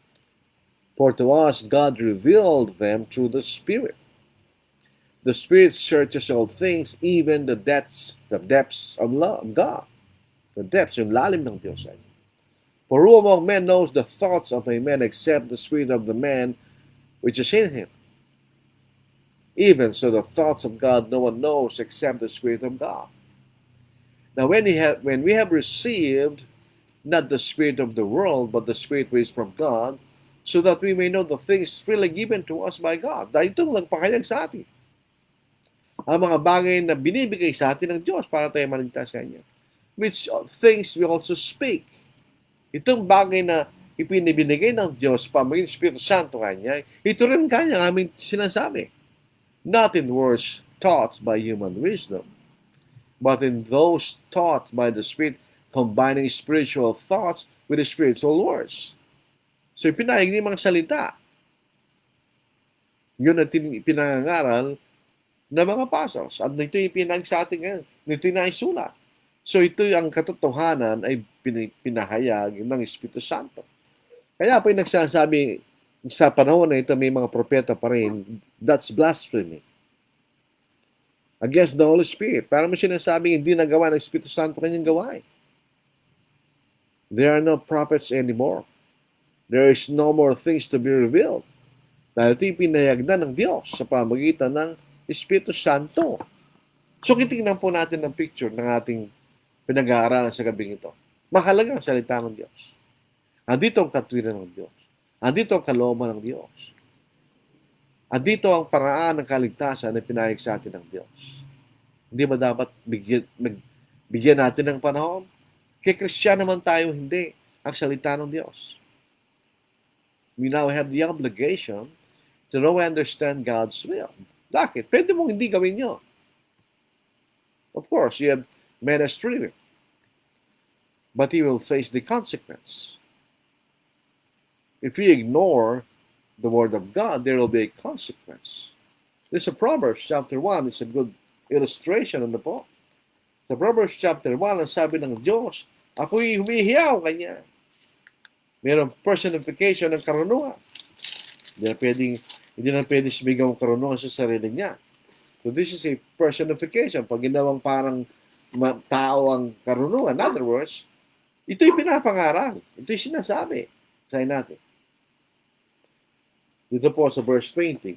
for to us God revealed them through the Spirit. The Spirit searches all things, even the depths of God. The depths, yung lalim ng Diyos ay. For who among men knows the thoughts of a man except the spirit of the man which is in him? Even so, the thoughts of God no one knows except the Spirit of God. Now, when we have received not the spirit of the world, but the Spirit which is from God, so that we may know the things freely given to us by God. Dahil itong nagpakayag sa atin. Ang mga bagay na binibigay sa atin ng Diyos para tayo maligtas sa Kanya. Which things we also speak. Itong bagay na ipinibinigay ng Diyos pamilya Espiritu Santo Kanya, ito rin Kanya aming sinasabi. Not in words taught by human wisdom, but in those taught by the Spirit, combining spiritual thoughts with the spiritual words. So, ipinahig niya mga salita. Yun ang pinangangaral ng mga apostles. At ito yung pinahig sa atin ngayon. Ito yung naisulat. So, ito ang katotohanan ay pinahayag ng Espiritu Santo. Kaya po yung nagsasabi, sa panahon na ito may mga propeta pa rin, that's blasphemy against the Holy Spirit. Para mo sinasabing hindi nagawa ng Espiritu Santo kanyang gawain. There are no prophets anymore. There is no more things to be revealed. Dahil ito yung pinahayag na ng Diyos sa pamagitan ng Espiritu Santo. So, kitingnan po natin ang picture ng ating pinag-aaralan sa gabing ito. Mahalaga ang salita ng Diyos. Andito ang katwiran ng Diyos. Andito ang kalooban ng Diyos. Andito ang paraan ng kaligtasan na pinahayag sa atin ng Diyos. Hindi ba dapat bigyan natin ng panahon? Kay Kristiyano naman tayo, hindi. Ang salita ng Diyos. We now have the obligation to know and understand God's will. Bakit? Pwede mong hindi gawin yun. Of course, you have made us free. But he will face the consequence. If we ignore the Word of God, there will be a consequence. This is Proverbs chapter 1. It's a good illustration on the po. Sa Proverbs chapter 1, ang sabi ng Diyos, ako'y humihiyaw kanya. Mayroong personification ng karunungan. Hindi na pwedeng sumigaw ang karunungan sa sarili niya. So this is a personification. Pag ginawang parang tao ang karunungan. In other words, ito'y pinapangaral. Ito'y sinasabi sa natin. Dito po sa verse 20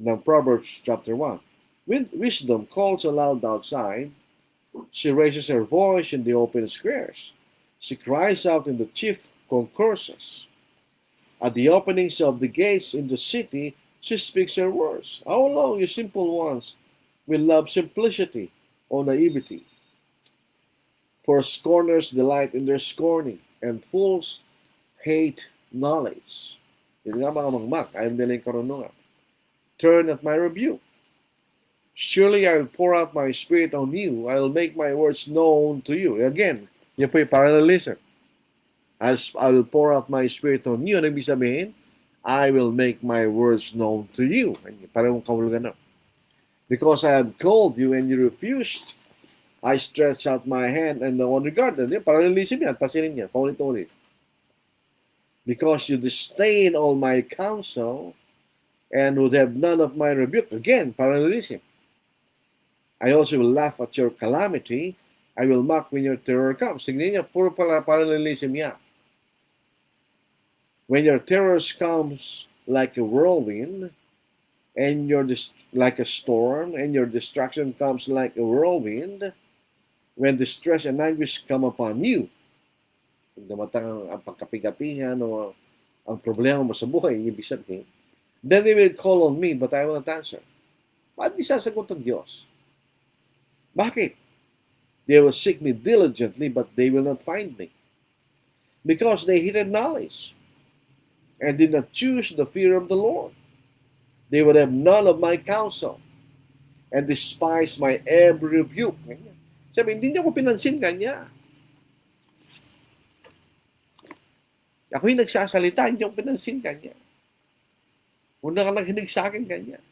ng Proverbs chapter 1. Wisdom calls aloud outside. She raises her voice in the open squares. She cries out in the chief concourses. At the openings of the gates in the city, she speaks her words. How long, you simple ones, will love simplicity or naivety? For scorners delight in their scorning, and fools hate knowledge. Yun nga mga mangmak, ayaw nila yung karunungan. Turn at my rebuke. Surely I will pour out my spirit on you. I will make my words known to you. Again, yun po yung parallelism. I will pour out my spirit on you. Ano ibig sabihin? I will make my words known to you. Parang kahulugan na. Because I have called you and you refused, I stretch out my hand and no one regarded. Parallelism yan. Pasinin yan. Paulit-ulit. Because you disdain all my counsel and would have none of my rebuke. Again, parallelism. I also will laugh at your calamity. I will mock when your terror comes. Tingnan niya, puro parallelism yan. When your terrors comes like a whirlwind, and like a storm, and your destruction comes like a whirlwind, when distress and anguish come upon you, pag namatang ang pagkapigatihan o ang problema mo sa buhay, ibig sabihin, then they will call on me, but I will not answer. Bakit di sasagot ang Diyos? Bakit? They will seek me diligently, but they will not find me, because they hated knowledge and did not choose the fear of the Lord. They would have none of my counsel and despise my every rebuke. Ganyan. Sabi, hindi niya ako pinansin kanya. Ako yung nagsasalita, hindi ako pinansin kanya. Una ka naghinig sa akin kanya.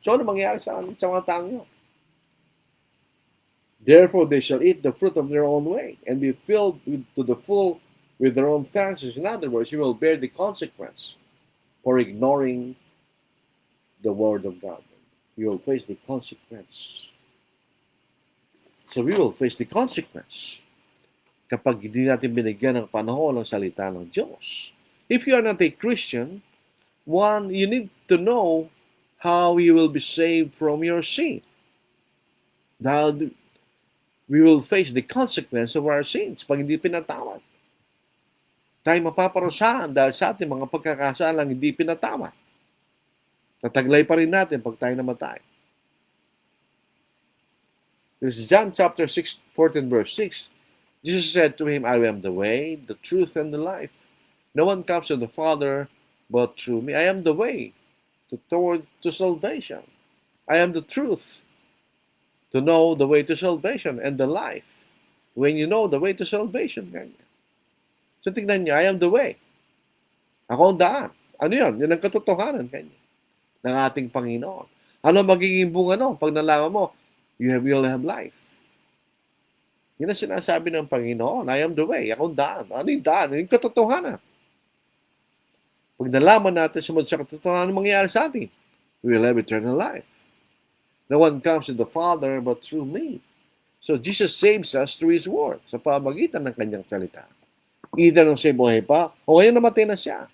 So, ano mangyari sa mga taong yun? Therefore, they shall eat the fruit of their own way and be filled to the full with their own fancies. In other words, you will bear the consequence for ignoring the word of God. You will face the consequence. So we will face the consequence kapag hindi natin binigyan ng panahon ng salita ng Diyos. If you are not a Christian, one, you need to know how you will be saved from your sin. Dahil we will face the consequence of our sins pag hindi pinatawad. Tayo mapaparusahan dahil sa ating mga pagkakasalang hindi pinatawad. Tataglay pa rin natin pag tayo namatay. This is John chapter 6, 14 verse 6. Jesus said to him, I am the way, the truth, and the life. No one comes to the Father but through me. I am the way to salvation. I am the truth to know the way to salvation and the life. When you know the way to salvation, ganyan. So tingnan niyo, I am the way. Ako ang daan. Ano yun? Yun ang katotohanan ganyan ng ating Panginoon. Ano magiging bunga no? Pag nalaman mo, you'll have life. Yun ang sinasabi ng Panginoon. I am the way. Ako ang daan. Ano yung daan? Ano yung katotohanan? Pag nalaman natin sumunod sa katotohanan, ano mangyayari sa atin? We will have eternal life. No one comes to the Father but through me. So Jesus saves us through His Word sa pamagitan ng Kanyang salita. Either nung siya buhay pa, o ngayon namatay na siya.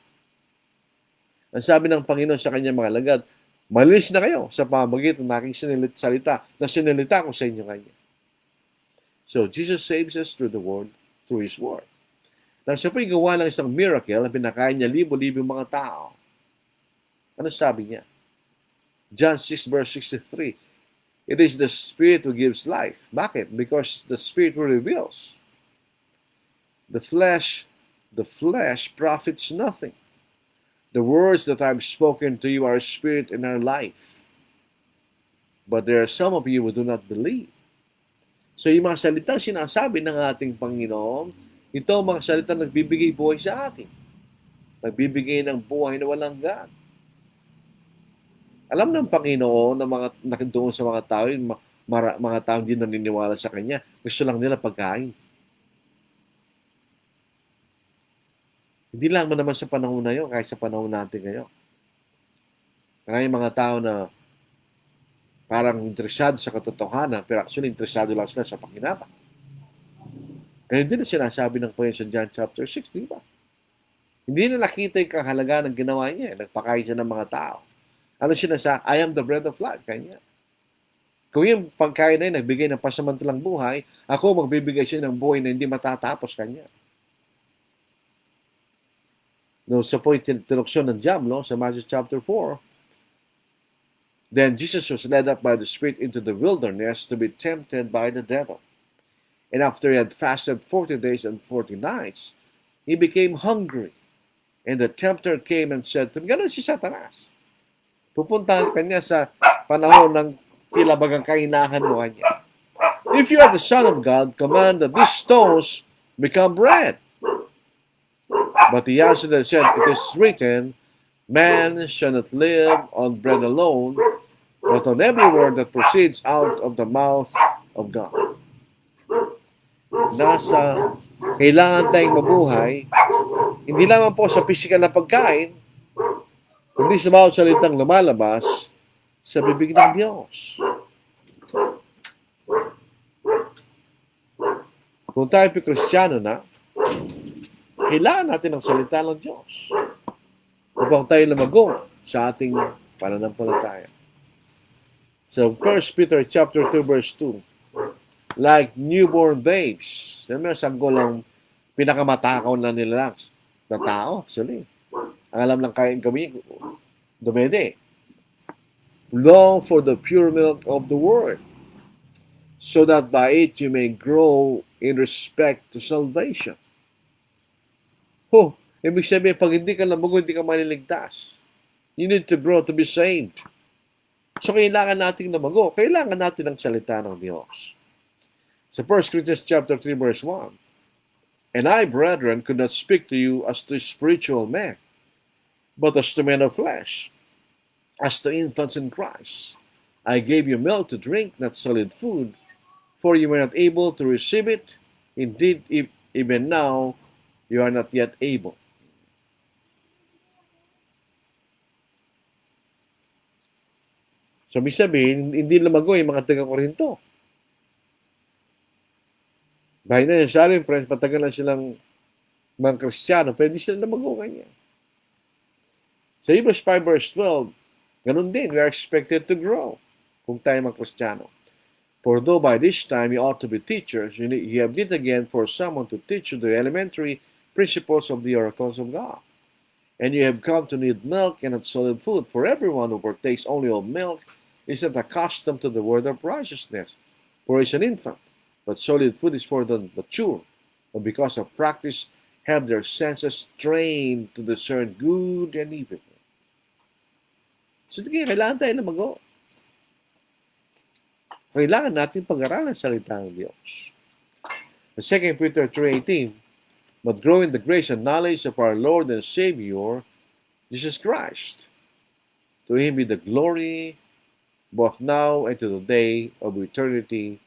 Ang sabi ng Panginoon sa kanyang mga alagad, malis na kayo sa pamagitan ng aking salita na sinilita ko sa inyo kanya. So, Jesus saves us through the Word, through His Word. Nang siya po'y gawa ng isang miracle, pinakain niya libo-libo mga tao. Ano sabi niya? John 6 verse 63, it is the Spirit who gives life. Bakit? Because the Spirit who reveals. The flesh profits nothing. The words that I've spoken to you are spirit and are life. But there are some of you who do not believe. So yung mga salita sinasabi ng ating Panginoon, ito mga salita nagbibigay buhay sa atin. Nagbibigay ng buhay na walang hanggan. Alam ng Panginoon na mga nakidoon sa mga tao, yung mga tao hindi naniniwala sa Kanya, gusto lang nila pagkain. Hindi lang naman sa panahon na yun, kahit sa panahon natin ngayon. Maraming mga tao na parang interesado sa katotohanan, pero actually interesado lang sila sa pakinabang. Kaya hindi na sinasabi ng Panginoon sa John chapter 6, di ba? Hindi na nakita yung kahalagaan ng ginawa niya. Nagpakain siya ng mga tao. Ano sinasabi? I am the bread of life. Kanya. Kung yung pagkain na yun, nagbigay ng pasamantalang buhay, ako magbibigay siya ng buhay na hindi matatapos kanya. No, sa po yung tinuksyon ng Diablo sa Matthew chapter 4. Then Jesus was led up by the Spirit into the wilderness to be tempted by the devil. And after he had fasted 40 days and 40 nights, he became hungry. And the tempter came and said to him, ganun si Satanas. Pupuntahan kanya sa panahon ng tila bagang kainahan mo kanya. If you are the Son of God, command that these stones become bread. But he answered and said, it is written, man shall not live on bread alone, but on every word that proceeds out of the mouth of God. Kailangan tayong mabuhay, hindi lamang po sa physical na pagkain, kundi sa bawat salitang lumalabas sa bibig ng Diyos. Kung tayo Kristiyano na, kailangan natin ang salita ng Diyos upang tayo lumago sa ating pananampalataya. So, 1 Peter chapter 2 verse 2, like newborn babes, sanggol ang pinakamatakaw na nila lang na tao, actually. Ang alam lang kayang gawin, dumede. Long for the pure milk of the word, so that by it you may grow in respect to salvation. Ibig sabihin, pag hindi ka lamugo, hindi ka maliligtas. You need to grow to be saved. So, kailangan nating lumago. Kailangan natin ang salita ng Diyos. Sa 1 Corinthians chapter 3, verse 1, "And I, brethren, could not speak to you as to spiritual men, but as to men of flesh, as to infants in Christ. I gave you milk to drink, not solid food, for you were not able to receive it. Indeed, even now, you are not yet able." So, ibig sabihin, hindi lumago yung mga taga-Korinto. Dahil na sa amin, friends, matagal na silang mga Kristiyano, pwede sila lumago ganyan. Sa Hebrews 5 verse 12, ganun din, we are expected to grow kung tayo mga Kristiyano. "For though by this time you ought to be teachers, you have need again for someone to teach you the elementary principles of the oracles of God. And you have come to need milk and not solid food, for everyone who partakes only of milk is not accustomed to the word of righteousness, for he is an infant. But solid food is for the mature, who because of practice have their senses trained to discern good and evil." So, kailangan tayo lumago. Kailangan natin pag-aralan ang salita ng Diyos. In 2 Peter 3:18, "But grow in the grace and knowledge of our Lord and Savior, Jesus Christ. To Him be the glory, both now and to the day of eternity.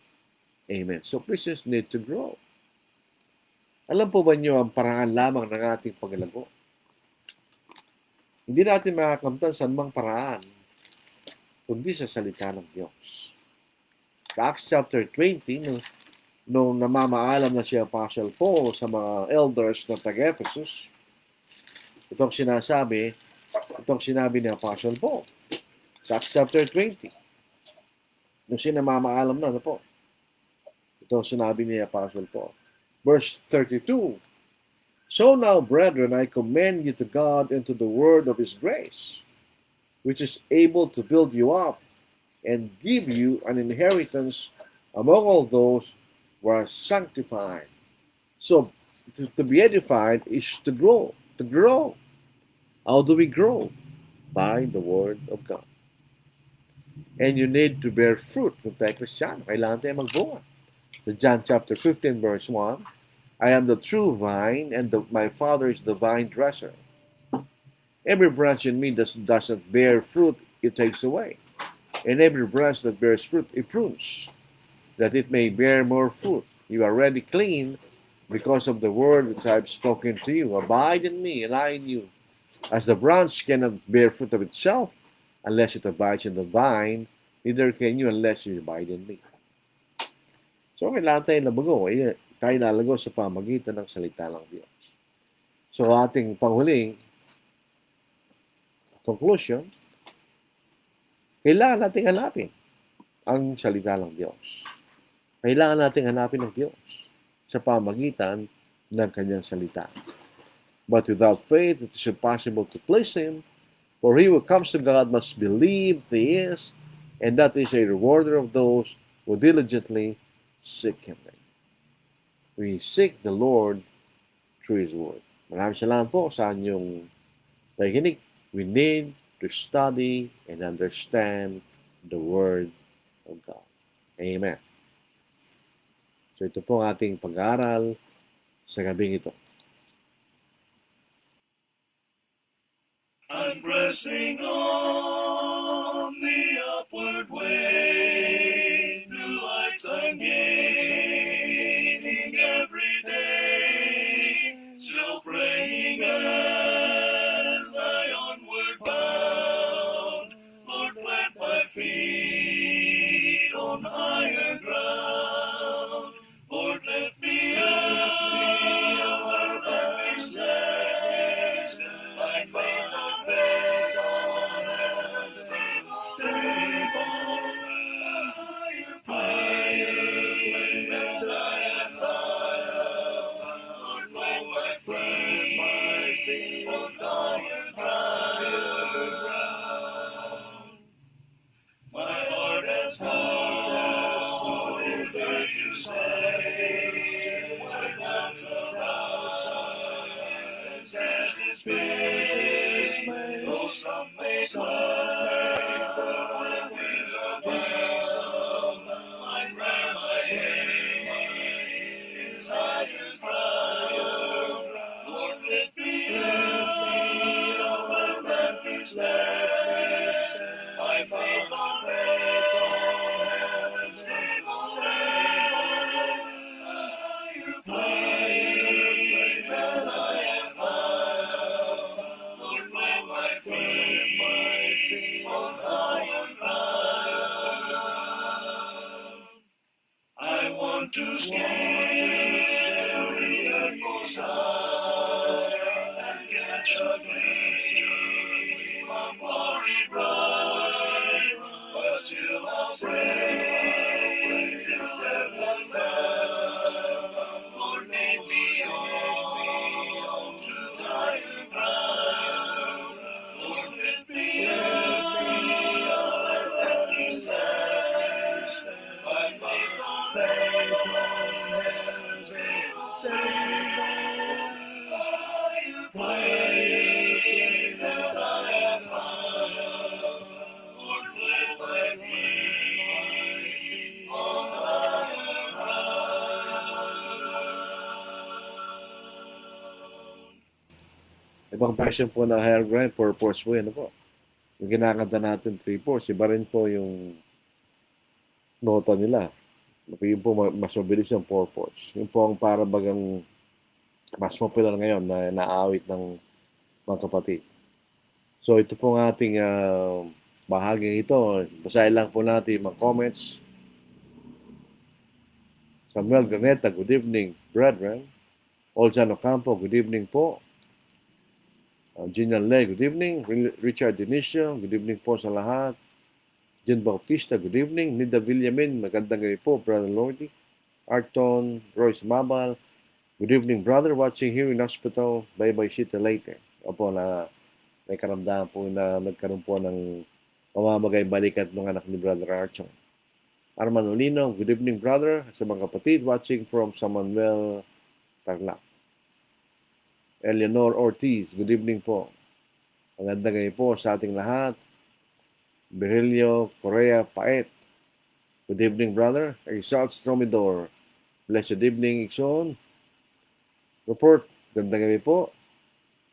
Amen." So, Christians need to grow. Alam po ba niyo ang paraan lamang ng ating paglago? Hindi natin makakamtan sa anumang paraan, kundi sa salita ng Diyos. Acts chapter 20, nung namamaalam na si Apostle Paul sa mga elders na taga-Ephesus, itong sinabi ni Apostle Paul. Sa Acts chapter 20, nung sinamamaalam na po, itong sinabi ni Apostle Paul. Verse 32, "So now, brethren, I commend you to God and to the word of His grace, which is able to build you up and give you an inheritance among all those who are sanctified." So, to be edified is to grow. To grow. How do we grow? By the Word of God. And you need to bear fruit. Kung tayo Kristiyano, kailangan tayo magbunga. Sa John chapter 15, verse 1, "I am the true vine, and my Father is the vine dresser. Every branch in me that doesn't bear fruit, it takes away. And every branch that bears fruit, it prunes, that it may bear more fruit. You are already clean because of the word which I have spoken to you. Abide in me, and I in you. As the branch cannot bear fruit of itself unless it abides in the vine, neither can you unless you abide in me." So, kailangan tayo labago. Tayo lalago sa pamagitan ng salita ng Diyos. So, ating panghuling conclusion, kailangan nating hanapin ang salita ng Diyos. Kailangan nating hanapin ng Diyos sa pamagitan ng kanyang salita. But without faith, it is impossible to please Him, for he who comes to God must believe He is, and that is a rewarder of those who diligently seek Him. We seek the Lord through His Word. Maraming salamat po sa inyong pakikinig. We need to study and understand the Word of God. Amen. So ito po ang ating pag-aaral sa gabing ito. I'm pressing on the upward way, new heights I'm gaining every day, still praying as I onward bound. Lord, plant my feet on higher ground. Lord, lift me up and let me stand. My faith and stable, higher than I have found. Lord, plant my feet on higher ground. My heart has come turn to say what doubts about and fears dismay. Though some may climb the wings above, my ground, my aim is higher ground. Lord, lift me up and let me stand. My faith on heaven's stable land. Higher plane than I have found. Lord, plant my feet on higher ground. I want to scale the utmost high and catch a gleam of glory bright, but still I'll pray till heaven found. Lord, lead me on to higher ground. Lord, lift me up and let me stand. My faith on heaven's stable, higher plane than I have found. Lord, plant my feet on higher ground. Ibang version po ng higher ground, 4/4 po yan, ano po. Yung kinakanta natin 3/4, iba rin po yung nota nila. Yung po mas mabilis yung 4/4. Yung po ang para bagang mas popular ngayon na naawit ng mga kapatid. So ito po ang ating bahagi ito. Basahin lang po natin mga comments. Samuel Garneta, good evening, brethren. Oljan Ocampo, good evening po. Ginian Le, good evening. Richard Dionisio, good evening po sa lahat. Jen Bautista, good evening. Nida Villamin, magandang gabi po, Brother Lordy. Arton, Royce Mabal, good evening, brother. Watching here in hospital. Bye-bye, see you later. Opo, na may karamdaman po na nagkaroon po ng mamamagay balikat ng anak ni Brother Archon. Arman Olino, good evening, brother. Sa mga kapatid, watching from San Manuel, Tarlac. Eleanor Ortiz, good evening po. Magandang gabi po sa ating lahat. Virgilio Correa Paet, good evening, brother. Exalt Stromidor, blessed evening, Ixon. Report, gandang gabi po.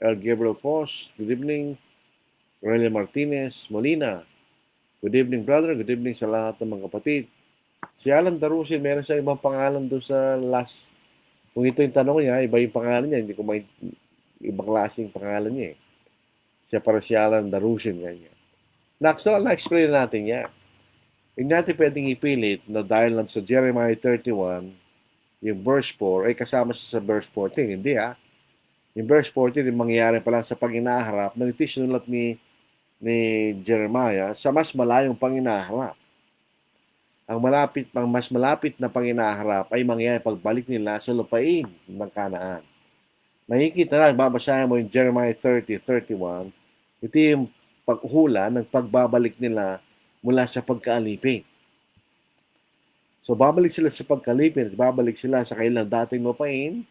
El Gabriel Pos, good evening. Aurelia Martinez Molina, good evening, brother. Good evening sa lahat ng mga kapatid. Si Alan Darusin, meron siya ibang pangalan doon sa last. Kung ito yung tanong niya, iba yung pangalan niya. Hindi ko may ibang klaseng pangalan niya eh. Siya para si Alan Darusin, ganyan. So, na-explain natin yan. Hindi natin pwedeng ipilit na dahil lang sa Jeremiah 31, yung verse 4, ay kasama siya sa verse 14. Hindi Yung verse 14, yung mangyayari pa lang sa pag-inaharap, na ito sinulat ni Jeremiah sa mas malayong pang-inaharap. Ang mas malapit na pang-inaharap ay mangyayari pagbalik nila sa lupain ng Kanaan. Makikita na, babasahin mo yung Jeremiah 30:31, ito yung paghula ng pagbabalik nila mula sa pagkaalipin. So, babalik sila sa pagkalipin at babalik sila sa kailang dating lupain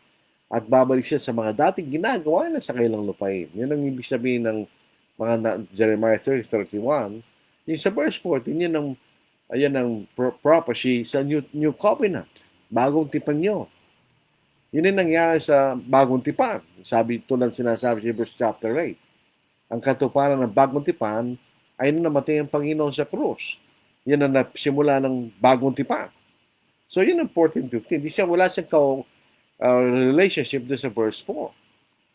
at babalik sila sa mga dating ginagawa na sa kailang lupain. Yan ang ibig sabihin ng mga Jeremiah 30:31. Yung sa verse 14, yan ang prophecy sa new covenant. Bagong tipan nyo. Yun yung nangyari sa bagong tipan. Tulad sinasabi sa Hebrews chapter 8. Ang katuparan ng bagong tipan ay nung namatay ang Panginoon sa krus. Yan ang simula ng bagong tipan. So, yun ang 14:15. Wala siyang relationship doon sa verse 4.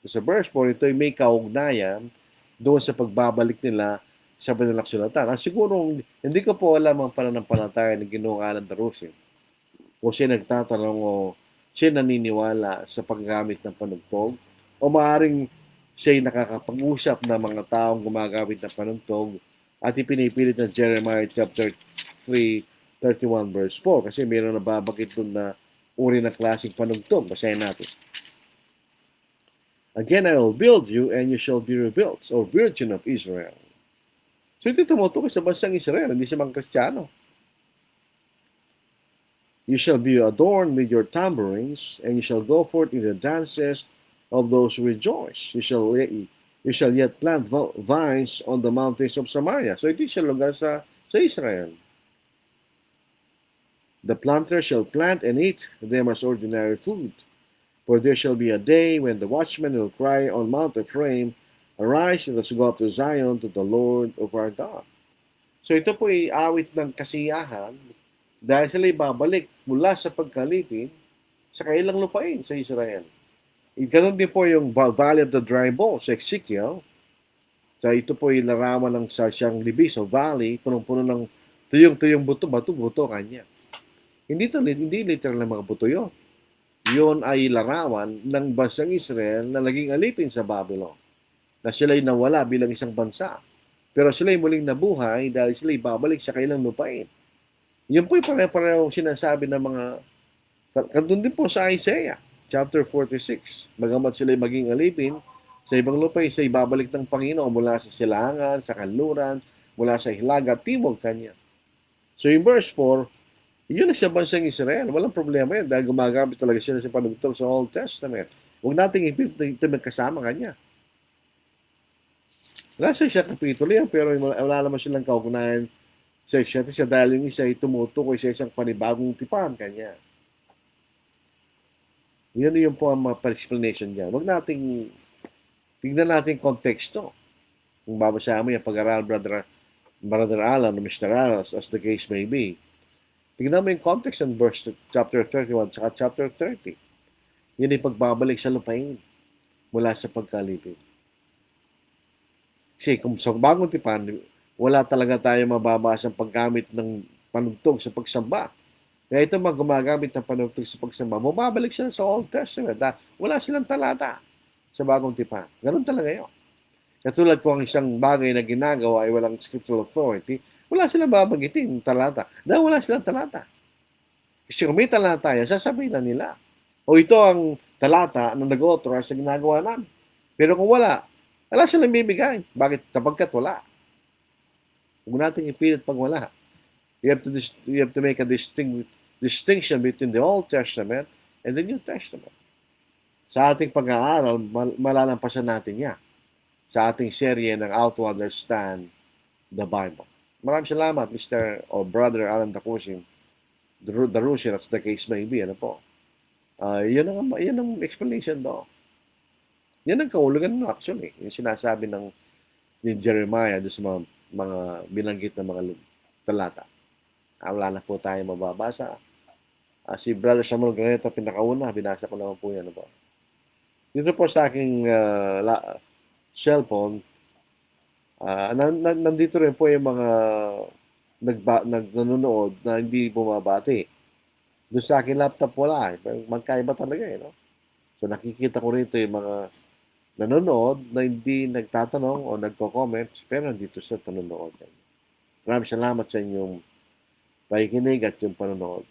Sa verse 4, ito ay may kaugnayan doon sa pagbabalik nila sa Banalang Sulatan. Siguro, hindi ko po alam ang pananampalataya ng Ginoong Alan Darusin. Kung siya nagtatanong o siya naniniwala sa paggamit ng panugtog o maaaring siya nakakapag-usap ng mga taong gumagamit ng panugtog at ipinipilit ng Jeremiah chapter 3:31 verse 4 kasi mayroon na babagit doon na uri ng klaseng panugtog. Basahin natin. Again, I will build you and you shall be rebuilt, O Virgin of Israel. So ito tumutukoy sa bansang Israel, hindi sa mga Kristiyano. You shall be adorned with your tambourines, and you shall go forth in the dances of those who rejoice. You shall yet plant vines on the mountains of Samaria. So ito siya lugar sa Israel. The planter shall plant and eat them as ordinary food. For there shall be a day when the watchman will cry on Mount Ephraim, Arise, let us go up to Zion, to the Lord of our God. So ito po ay awit ng kasiyahan dahil sila babalik mula sa pagkalipin sa kailang lupain sa Israel. Ganun din po yung Valley of the Dry Bones sa Ezekiel. So ito po ay larawan ng siyang libis o valley, punong-puno ng tuyong-tuyong buto, bato-buto kanya. Hindi literal na mga buto yun. Yun ay larawan ng bansang Israel na naging alipin sa Babylon. Na sila'y nawala bilang isang bansa. Pero sila'y muling nabuhay dahil sila'y babalik sa kailang lupain. Yun po yung pare-pareho sinasabi ng mga, kandun din po sa Isaiah, chapter 46. Bagamat sila'y maging alipin, sa ibang lupain, sila'y babalik ng Panginoon mula sa silangan, sa kanluran, mula sa hilaga, timog kanya. So yung verse 4, yun na sa bansang Israel. Walang problema yan dahil gumagamit talaga sila sa panugtog sa Old Testament. Huwag nating ito magkasama kanya. Nasa siya kapitulo yan, pero wala naman silang kaugnayan sa isa't isa dahil yung isa ay tumutukoy sa isang panibagong tipan kanya. Yan yung po ang mga explanation niya. Huwag nating tignan natin konteksto. Kung babasa mo yung pag-aral, Brother Alan o Mr. Alan, as the case may be. Tignan mo yung context ng verse chapter 31 at chapter 30. Yan ay pagbabalik sa lupain mula sa pagkalipin. Kasi kung sa bagong tipan, wala talaga tayo mababasang paggamit ng panugtog sa pagsamba. Kaya ito gumagamit ng panugtog sa pagsamba, mababalik sila sa Old Testament. Wala silang talata sa bagong tipan. Ganun talaga yun. Katulad po ang isang bagay na ginagawa ay walang scriptural authority, wala silang babanggitin talata. Dahil wala silang talata. Kasi kung may talata yan, sasabihin na nila. O ito ang talata na nag-authorize sa ginagawa namin. Pero kung wala silang bibigay. Bakit? Kapagkat wala. Huwag natin ipilit pag wala. You have to make a distinction between the Old Testament and the New Testament. Sa ating pag-aaral, malalampasan natin yan. Sa ating serye ng How to Understand the Bible. Maraming salamat, Mr. or Brother Alan Dacusin, Darusin, as the case may be. Ano po? Yan ang explanation do. Yan ang kahulugan actually. Yung sinasabi ni Jeremiah doon sa mga binanggit na mga talata. Wala na po tayo mababasa. Si Brother Samuel Graneta, pinakauna, binasa ko naman po yan. Ano po? Dito po sa aking cellphone, nandito rin po yung mga nanonood na hindi bumabati. Doon sa aking laptop wala. Magkaiba talaga no? So nakikita ko rito yung mga nanonood na hindi nagtatanong o nagko-comment pero nandito sa nanonood. Maraming salamat sa inyong pakikinig at yung panonood.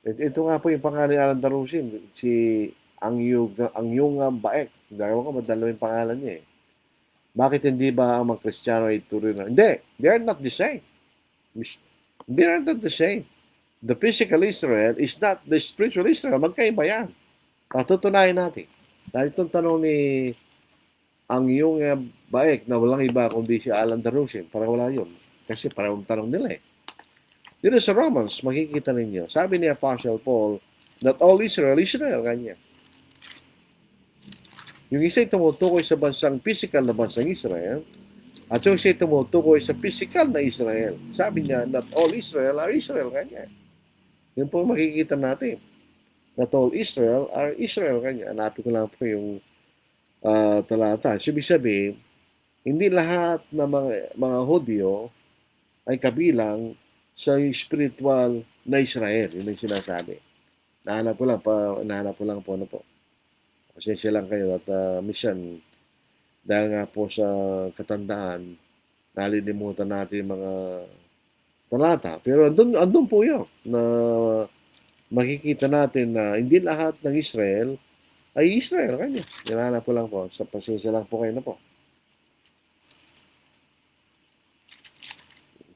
Ito nga po yung pangalan ni Alan Darusin, si Angyung Baek. Dalawa ko, madalawa yung pangalan niya eh. Bakit hindi ba ang mga Kristiyano ay tuloy na? Hindi, they are not the same. They are not the same. The physical Israel is not the spiritual Israel. Magkaiba yan. Patutunayan natin. Dahil itong tanong ni Angyung Baek na walang iba kundi si Alan Darusin, para wala yun. Kasi parang tanong nila eh. Dito sa Romans, makikita ninyo, sabi ni Apostle Paul, that all Israel, kanya. Yung isa ay tumutukoy sa bansang physical na bansang Israel, at yung isa ay tumutukoy sa physical na Israel. Sabi niya, that all Israel are Israel, kanya. Yun po makikita natin. That all Israel are Israel, kanya. Hanapin ko lang po yung talata. So, ibig sabihin, hindi lahat ng mga Hudyo ay kabilang sa spiritual na Israel. Yun ang sinasabi. Nahanap ko lang po ano po. Pasensya lang kayo at minsan dahil nga po sa katandaan nalilimutan natin mga talata. Pero andun po yun na makikita natin na hindi lahat ng Israel ay Israel kanya. Nahanap ko lang po. Sa pasensya lang po kayo na po.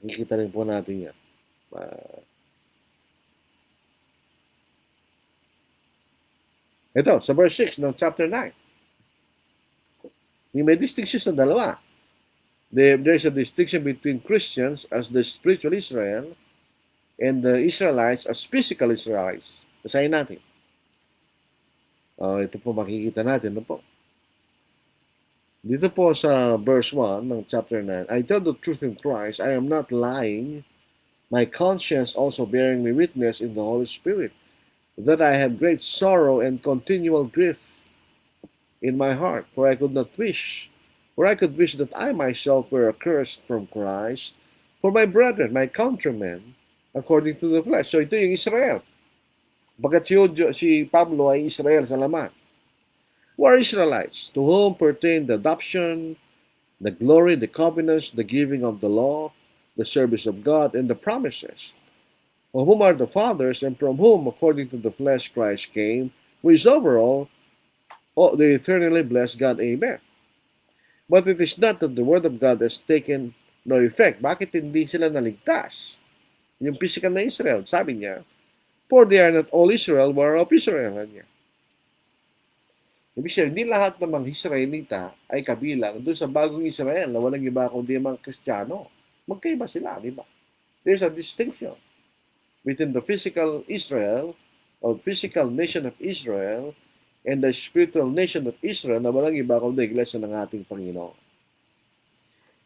Makikita rin po natin yan. Ito, sa verse 6 ng chapter 9. May distinction sa dalawa. There's a distinction between Christians as the spiritual Israel and the Israelites as physical Israelites. Basahin natin. Ito po makikita natin. Ano po? Dito po sa verse 1 ng chapter 9, I tell the truth in Christ, I am not lying. My conscience also bearing me witness in the Holy Spirit, that I have great sorrow and continual grief in my heart, for I could wish that I myself were accursed from Christ, for my brethren, my countrymen, according to the flesh. So ito yung Israel. Bagat si Pablo ay Israel sa laman. Who are Israelites, to whom pertain the adoption, the glory, the covenants, the giving of the law, the service of God, and the promises, of whom are the fathers, and from whom, according to the flesh, Christ came, who is over all, the eternally blessed God. Amen. But it is not that the word of God has taken no effect. Bakit hindi sila naligtas? Yung physical na Israel, sabi niya, for they are not all Israel, who are of Israel. Niya. Ibig sabihin, hindi lahat ng mga Israelita ay kabilang doon sa bagong Israel na walang iba kundi mga Kristiyano. Magkaiba sila, di ba? There's a distinction between the physical Israel or physical nation of Israel and the spiritual nation of Israel na walang iba kundi iglesia ng ating Panginoon.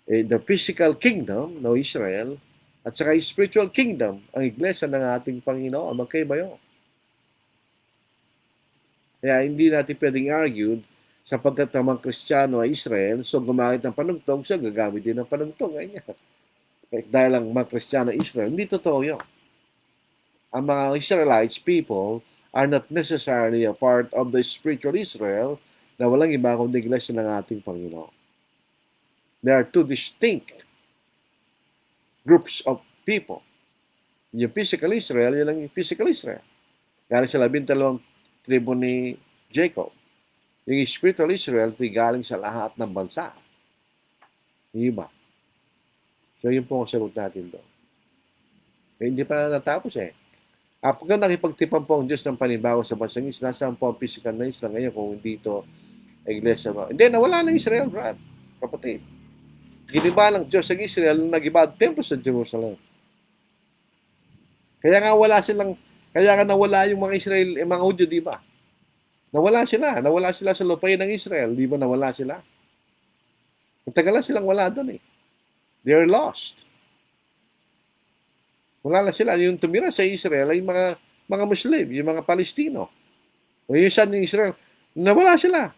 The physical kingdom ng Israel at saka spiritual kingdom ang iglesia ng ating Panginoon. Magkaiba yun. Kaya hindi natin pwedeng argue sapagkat ang mga Kristiyano ay Israel, so gumamit ng panugtong, siya gagamit din ng panugtong. Dahil ang mga Kristiyano ay Israel, hindi totoo yun. Ang mga Israelites people are not necessarily a part of the spiritual Israel na walang iba kundi iglesia ng ating Panginoon. There are two distinct groups of people. Yung physical Israel, yun lang yung physical Israel. Galing sa 12 tribo ni Jacob. Yung spiritual Israel, ito galing sa lahat ng bansa. Iba. So, yun po ang sagot natin doon. Hindi pa natapos eh. Pagka nakipagtipan po ang Diyos ng panibago sa bansang Israel, nasaan po ang physical na Israel ngayon kung hindi ito iglesia ba? Hindi, nawala ng Israel, Brad. Kapatid. Giniba lang Diyos ang Israel nung nag-iba ang templo sa Jerusalem. Kaya nga nawala yung mga Israel, mga Hudyo, di ba? Nawala sila sa lupain ng Israel, di ba nawala sila? Matagal na silang wala doon eh. They are lost. Wala na sila. Yung tumira sa Israel ay mga Muslim, yung mga Palestino. O yung saan ng Israel, nawala sila.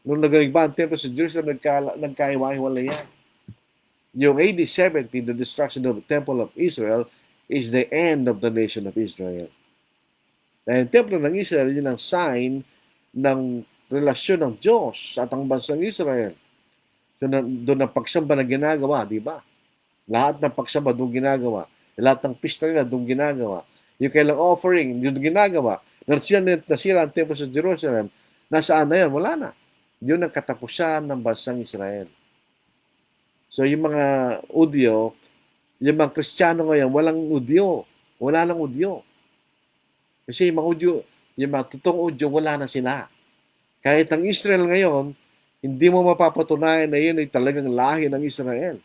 Nung nag-iba ang templo sa Jerusalem, nagkaiwa-hiwalay yan. Yung AD 70, the destruction of the temple of Israel, is the end of the nation of Israel. Dahil ang templo ng Israel, yun ang sign ng relasyon ng Diyos at ang bansang Israel. So, doon ang pagsamba na ginagawa, di ba? Lahat ng pagsamba doon ginagawa. Lahat ng pista nila doon ginagawa. Yung kailang offering, doon ginagawa. Nasira ang templo sa Jerusalem. Nasaan na yan? Wala na. Yun ang katapusan ng bansang Israel. So, yung mga Udyo, yung mga Kristiyano ngayon, walang Udyo. Wala nang Udyo. Kasi yung mga Udyo, yung mga totoong Udyo, wala na sila. Kahit ang Israel ngayon, hindi mo mapapatunayan na yun ay talagang lahi ng Israel.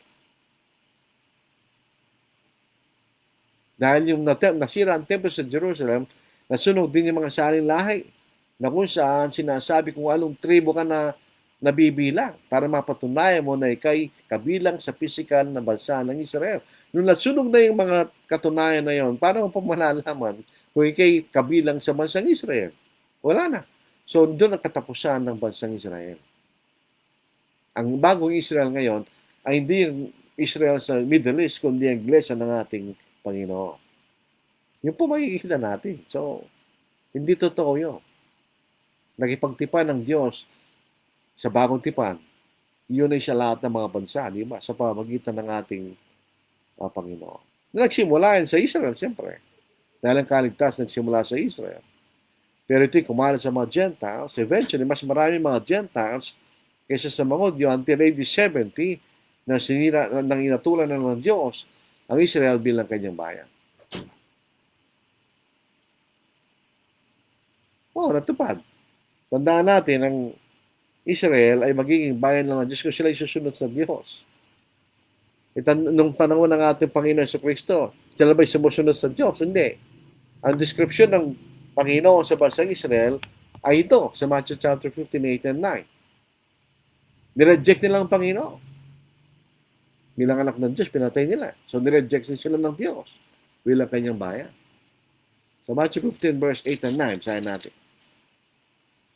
Dahil yung nasira ang templo sa Jerusalem, nasunog din yung mga saling lahi na kung saan sinasabi kung anong tribo ka na nabibilang para mapatunayan mo na ikay kabilang sa pisikal na bansa ng Israel. Nung nasunog na yung mga katunayan na yon, paano mo pa malalaman kung ikay kabilang sa bansang Israel? Wala na. So, doon ang katapusan ng bansang Israel. Ang bagong Israel ngayon ay hindi yung Israel sa Middle East, kundi ang iglesia ng ating Panginoon. Yun po makikita natin. So, hindi totoo yun. Nagipagtipan ng Diyos sa bagong tipan, yun ay sa lahat ng mga bansa, di ba? Sa pamagitan ng ating Panginoon. Nagsimula yan sa Israel, siyempre. Dahil ang kaligtas nagsimula sa Israel. Pero ito'y kumalat sa mga Gentiles. Eventually, mas marami mga Gentiles kaysa sa mga Hudyo until AD 70 na sinira ng inatulan ng Diyos ang Israel bilang kanyang bayan. Natupad. Tandaan natin, ang Israel ay magiging bayan lang ng Diyos kung sila susunod sa Diyos. Nung panahon ng ating Panginoon sa Kristo, sila ba'y sumusunod sa Diyos? Hindi. Ang description ng Panginoon sa bansang Israel ay ito, sa Matthew chapter 15, 8 and 9. Nireject nila ang Panginoon. Bilang anak ng Diyos, pinatay nila. So, nireject sila ng Diyos bilang kanyang bayan. So, Matthew 15, verse 8 and 9, sahin natin.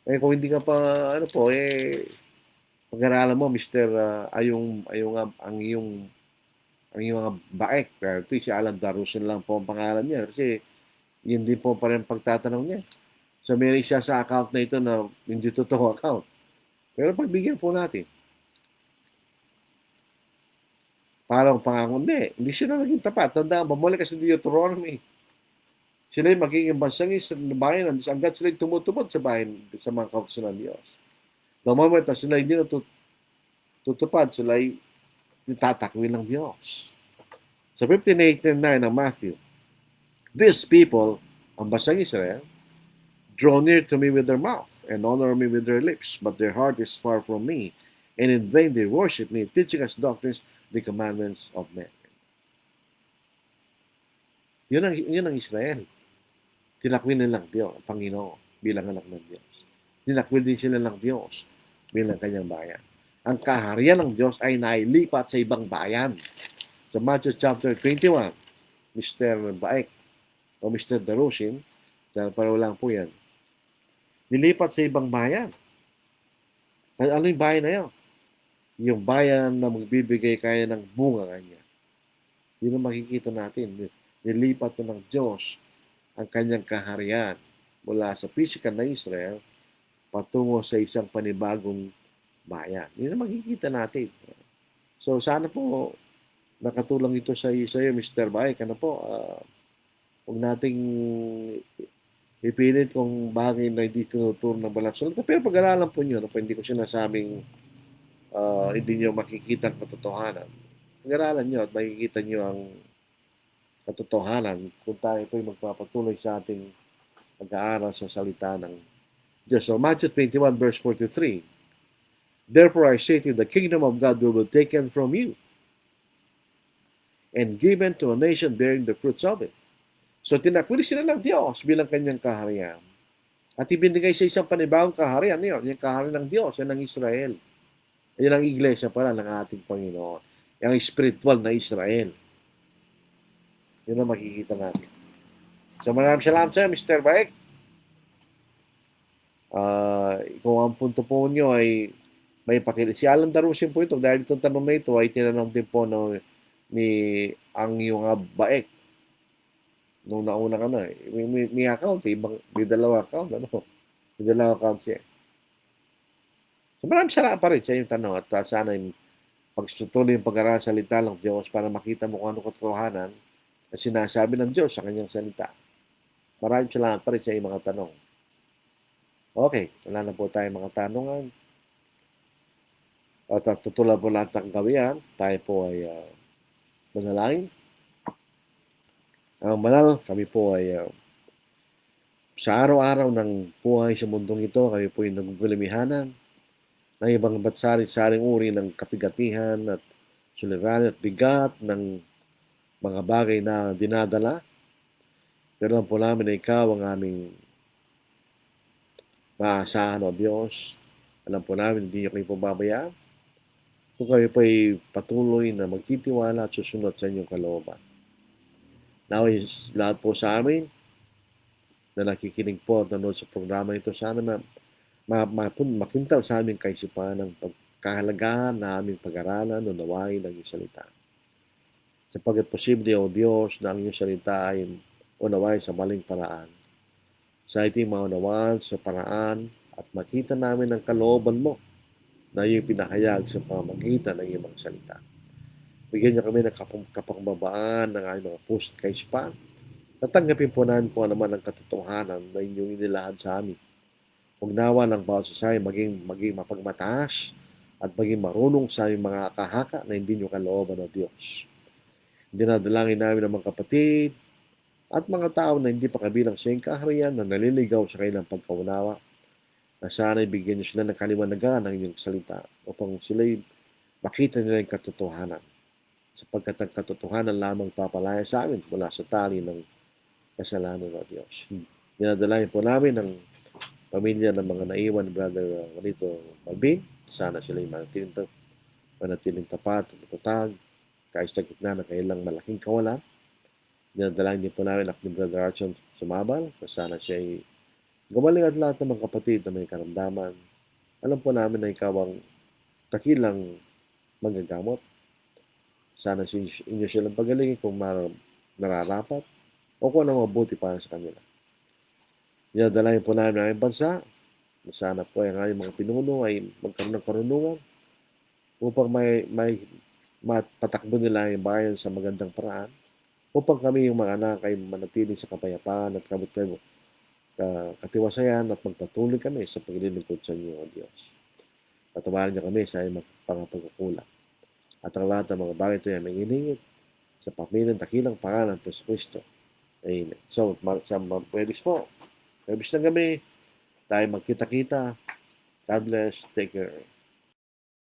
Kung hindi ka pa, pag-aralan mo, Mr. Ang iyong mga baek, pero ito si Alan Darusin lang po ang pangalan niya kasi yun din po pa rin pagtatanong niya. So, may isa sa account na ito na hindi totoo account. Pero pagbigyan po natin. Parang pangako, hindi sila naging tapat. Tandaan, bumalik ka sa Deuteronomy. Sila yung magiging bansang bayan ng Diyos. Hanggat sila tumutupad sa bayan, sa mga kautusan ng Diyos. The moment na sila hindi tutupad, sila ay itatakwil ng Diyos. Sa 15:8 and 9 ng Matthew, these people, ang bansang Israel, draw near to me with their mouth and honor me with their lips, but their heart is far from me, and in vain they worship me, teaching as doctrines the commandments of men. Yun ang Israel. Tinakwil nilang Diyos, ang Panginoon, bilang anak ng Diyos. Tinakwil din sila ng Diyos bilang kanyang bayan. Ang kaharian ng Diyos ay nailipat sa ibang bayan. Sa Matthew chapter 21, Mr. Baek o Mr. Darusin, dahil pareho lang po yan, nilipat sa ibang bayan. Ano yung bayan na yun? Yung bayan na magbibigay kaya ng bunga kanya. Yun ang makikita natin. Nilipat na ng Diyos ang kanyang kaharian mula sa physical na Israel patungo sa isang panibagong bayan. Yun ang makikita natin. So, sana po nakatulong ito sa iyo, Mr. Baek. Huwag nating ipilit kung bagay na hindi tinuturo ng balang salita. Pero pag-aralan po nyo, hindi ko sinasabing hindi nyo makikita ang katotohanan. Pag-aralan nyo at makikita nyo ang katotohanan kung tayo po'y magpapatuloy sa ating pag-aaral sa salita ng Diyos. So, Matthew 21, verse 43, therefore I say to you, the kingdom of God will be taken from you and given to a nation bearing the fruits of it. So, tinakwil sila ng Diyos bilang kanyang kaharian. At ibinigay sa isang panibagong kaharian yun, yung kaharian ng Diyos, yan ang Israel. Yan ang iglesia pala ng ating Panginoon. Yung spiritual na Israel. Yun ang makikita natin. So, maraming salamat sa Mr. Baek. Kung ang punto po nyo ay may pakilit. Si Alan Darusin po ito. Dahil itong tanong na ito ay tinanong din po ni ang iyong Baek. Nung nauna ka na. May account. May dalawa account. May dalawa account siya. So, maraming salamat pa rin sa iyong tanong. At sana yung pagsutuloy yung pag-aaral sa salita ng Diyos para makita mo kung ano katotohanan na sinasabi ng Diyos sa kanyang salita. Maraming salamat pa rin sa iyong mga tanong. Okay, wala na po tayong mga tanungan. At tutulad po lahat ng gawian, tayo po ay manalangin. Ang banal, kami po ay sa araw-araw ng buhay sa mundong ito, kami po ay nagugulimihanan ng ibang saring uri ng kapigatihan at suliranin at bigat ng mga bagay na dinadala. Pero alam po namin na ikaw ang aming maasahan o Diyos. Alam po namin, hindi niyo kayo pababayaan. Kung kayo po ay patuloy na magtitiwala at susunod sa inyong kalooban. Naway lahat po sa amin na nakikinig po at nanood sa programa ito, sana makintal sa aming kaisipan ng pagkahalagahan na aming pag-aralan o nawain ng iyong salita. Sapagkat posible, O Diyos, na ang iyong salita ay unawain sa maling paraan. Sa ating maunawaan sa paraan at makita namin ang kalooban mo na iyong pinahayag sa pamamagitan ng iyong mga salita. Bigyan niyo kami ng kapangbabaan ng aming mga puso at kaisipan. Natanggapin po namin kung ano man ang katotohanan na inyong inilahad sa amin. Huwag nawa ng bawat sasay maging mapagmataas at maging marunong sa aming mga kahaka na hindi niyo kalooban o Diyos. Dinadalangin namin ang mga kapatid at mga tao na hindi pa kabilang sa iyong kaharian na naliligaw sa kanilang pagkaunawa, na sana'y bigyan niyo sila ng kaliwanagan ng inyong salita upang sila'y makita nila yung katotohanan, sapagkat ang katotohanan lamang papalaya sa amin mula sa tali ng kasalanan ng Diyos. Dinadalangin po namin ang pamilya ng mga naiwan ni Brother Juanito Malvin. Sana sila'y manatiling tapat at matatag kahit sa gitna ng kailang malaking kawalan. Dinadalangin din po namin ang ni Brother Archon Sumabal na sana siya ay gumaling at lahat ng mga kapatid na may karamdaman. Alam po namin na ikaw ang takilang magagamot. Sana inyo silang pagalingin kung nararapat o kung ano mabuti para sa kanila. Dinadalangin po namin ang aming bansa na sana po ang aming mga pinuno ay magkaroon ng karunungan upang may mapatakbo nila yung bayan sa magandang paraan, upang kami yung mga anak ay manatiling sa kapayapaan at katiwasayan at magpatuloy kami sa paglilingkod sa inyo, O Diyos. Patawarin niyo kami sa iyong pagkukulang. At ang lahat ng mga bagay ito ay may iningit sa pamilyang dakilang pangalan ng Kristo. Amen. So, sa pwedis po, pwedis ng gabi, tayo magkita-kita. God bless. Take care.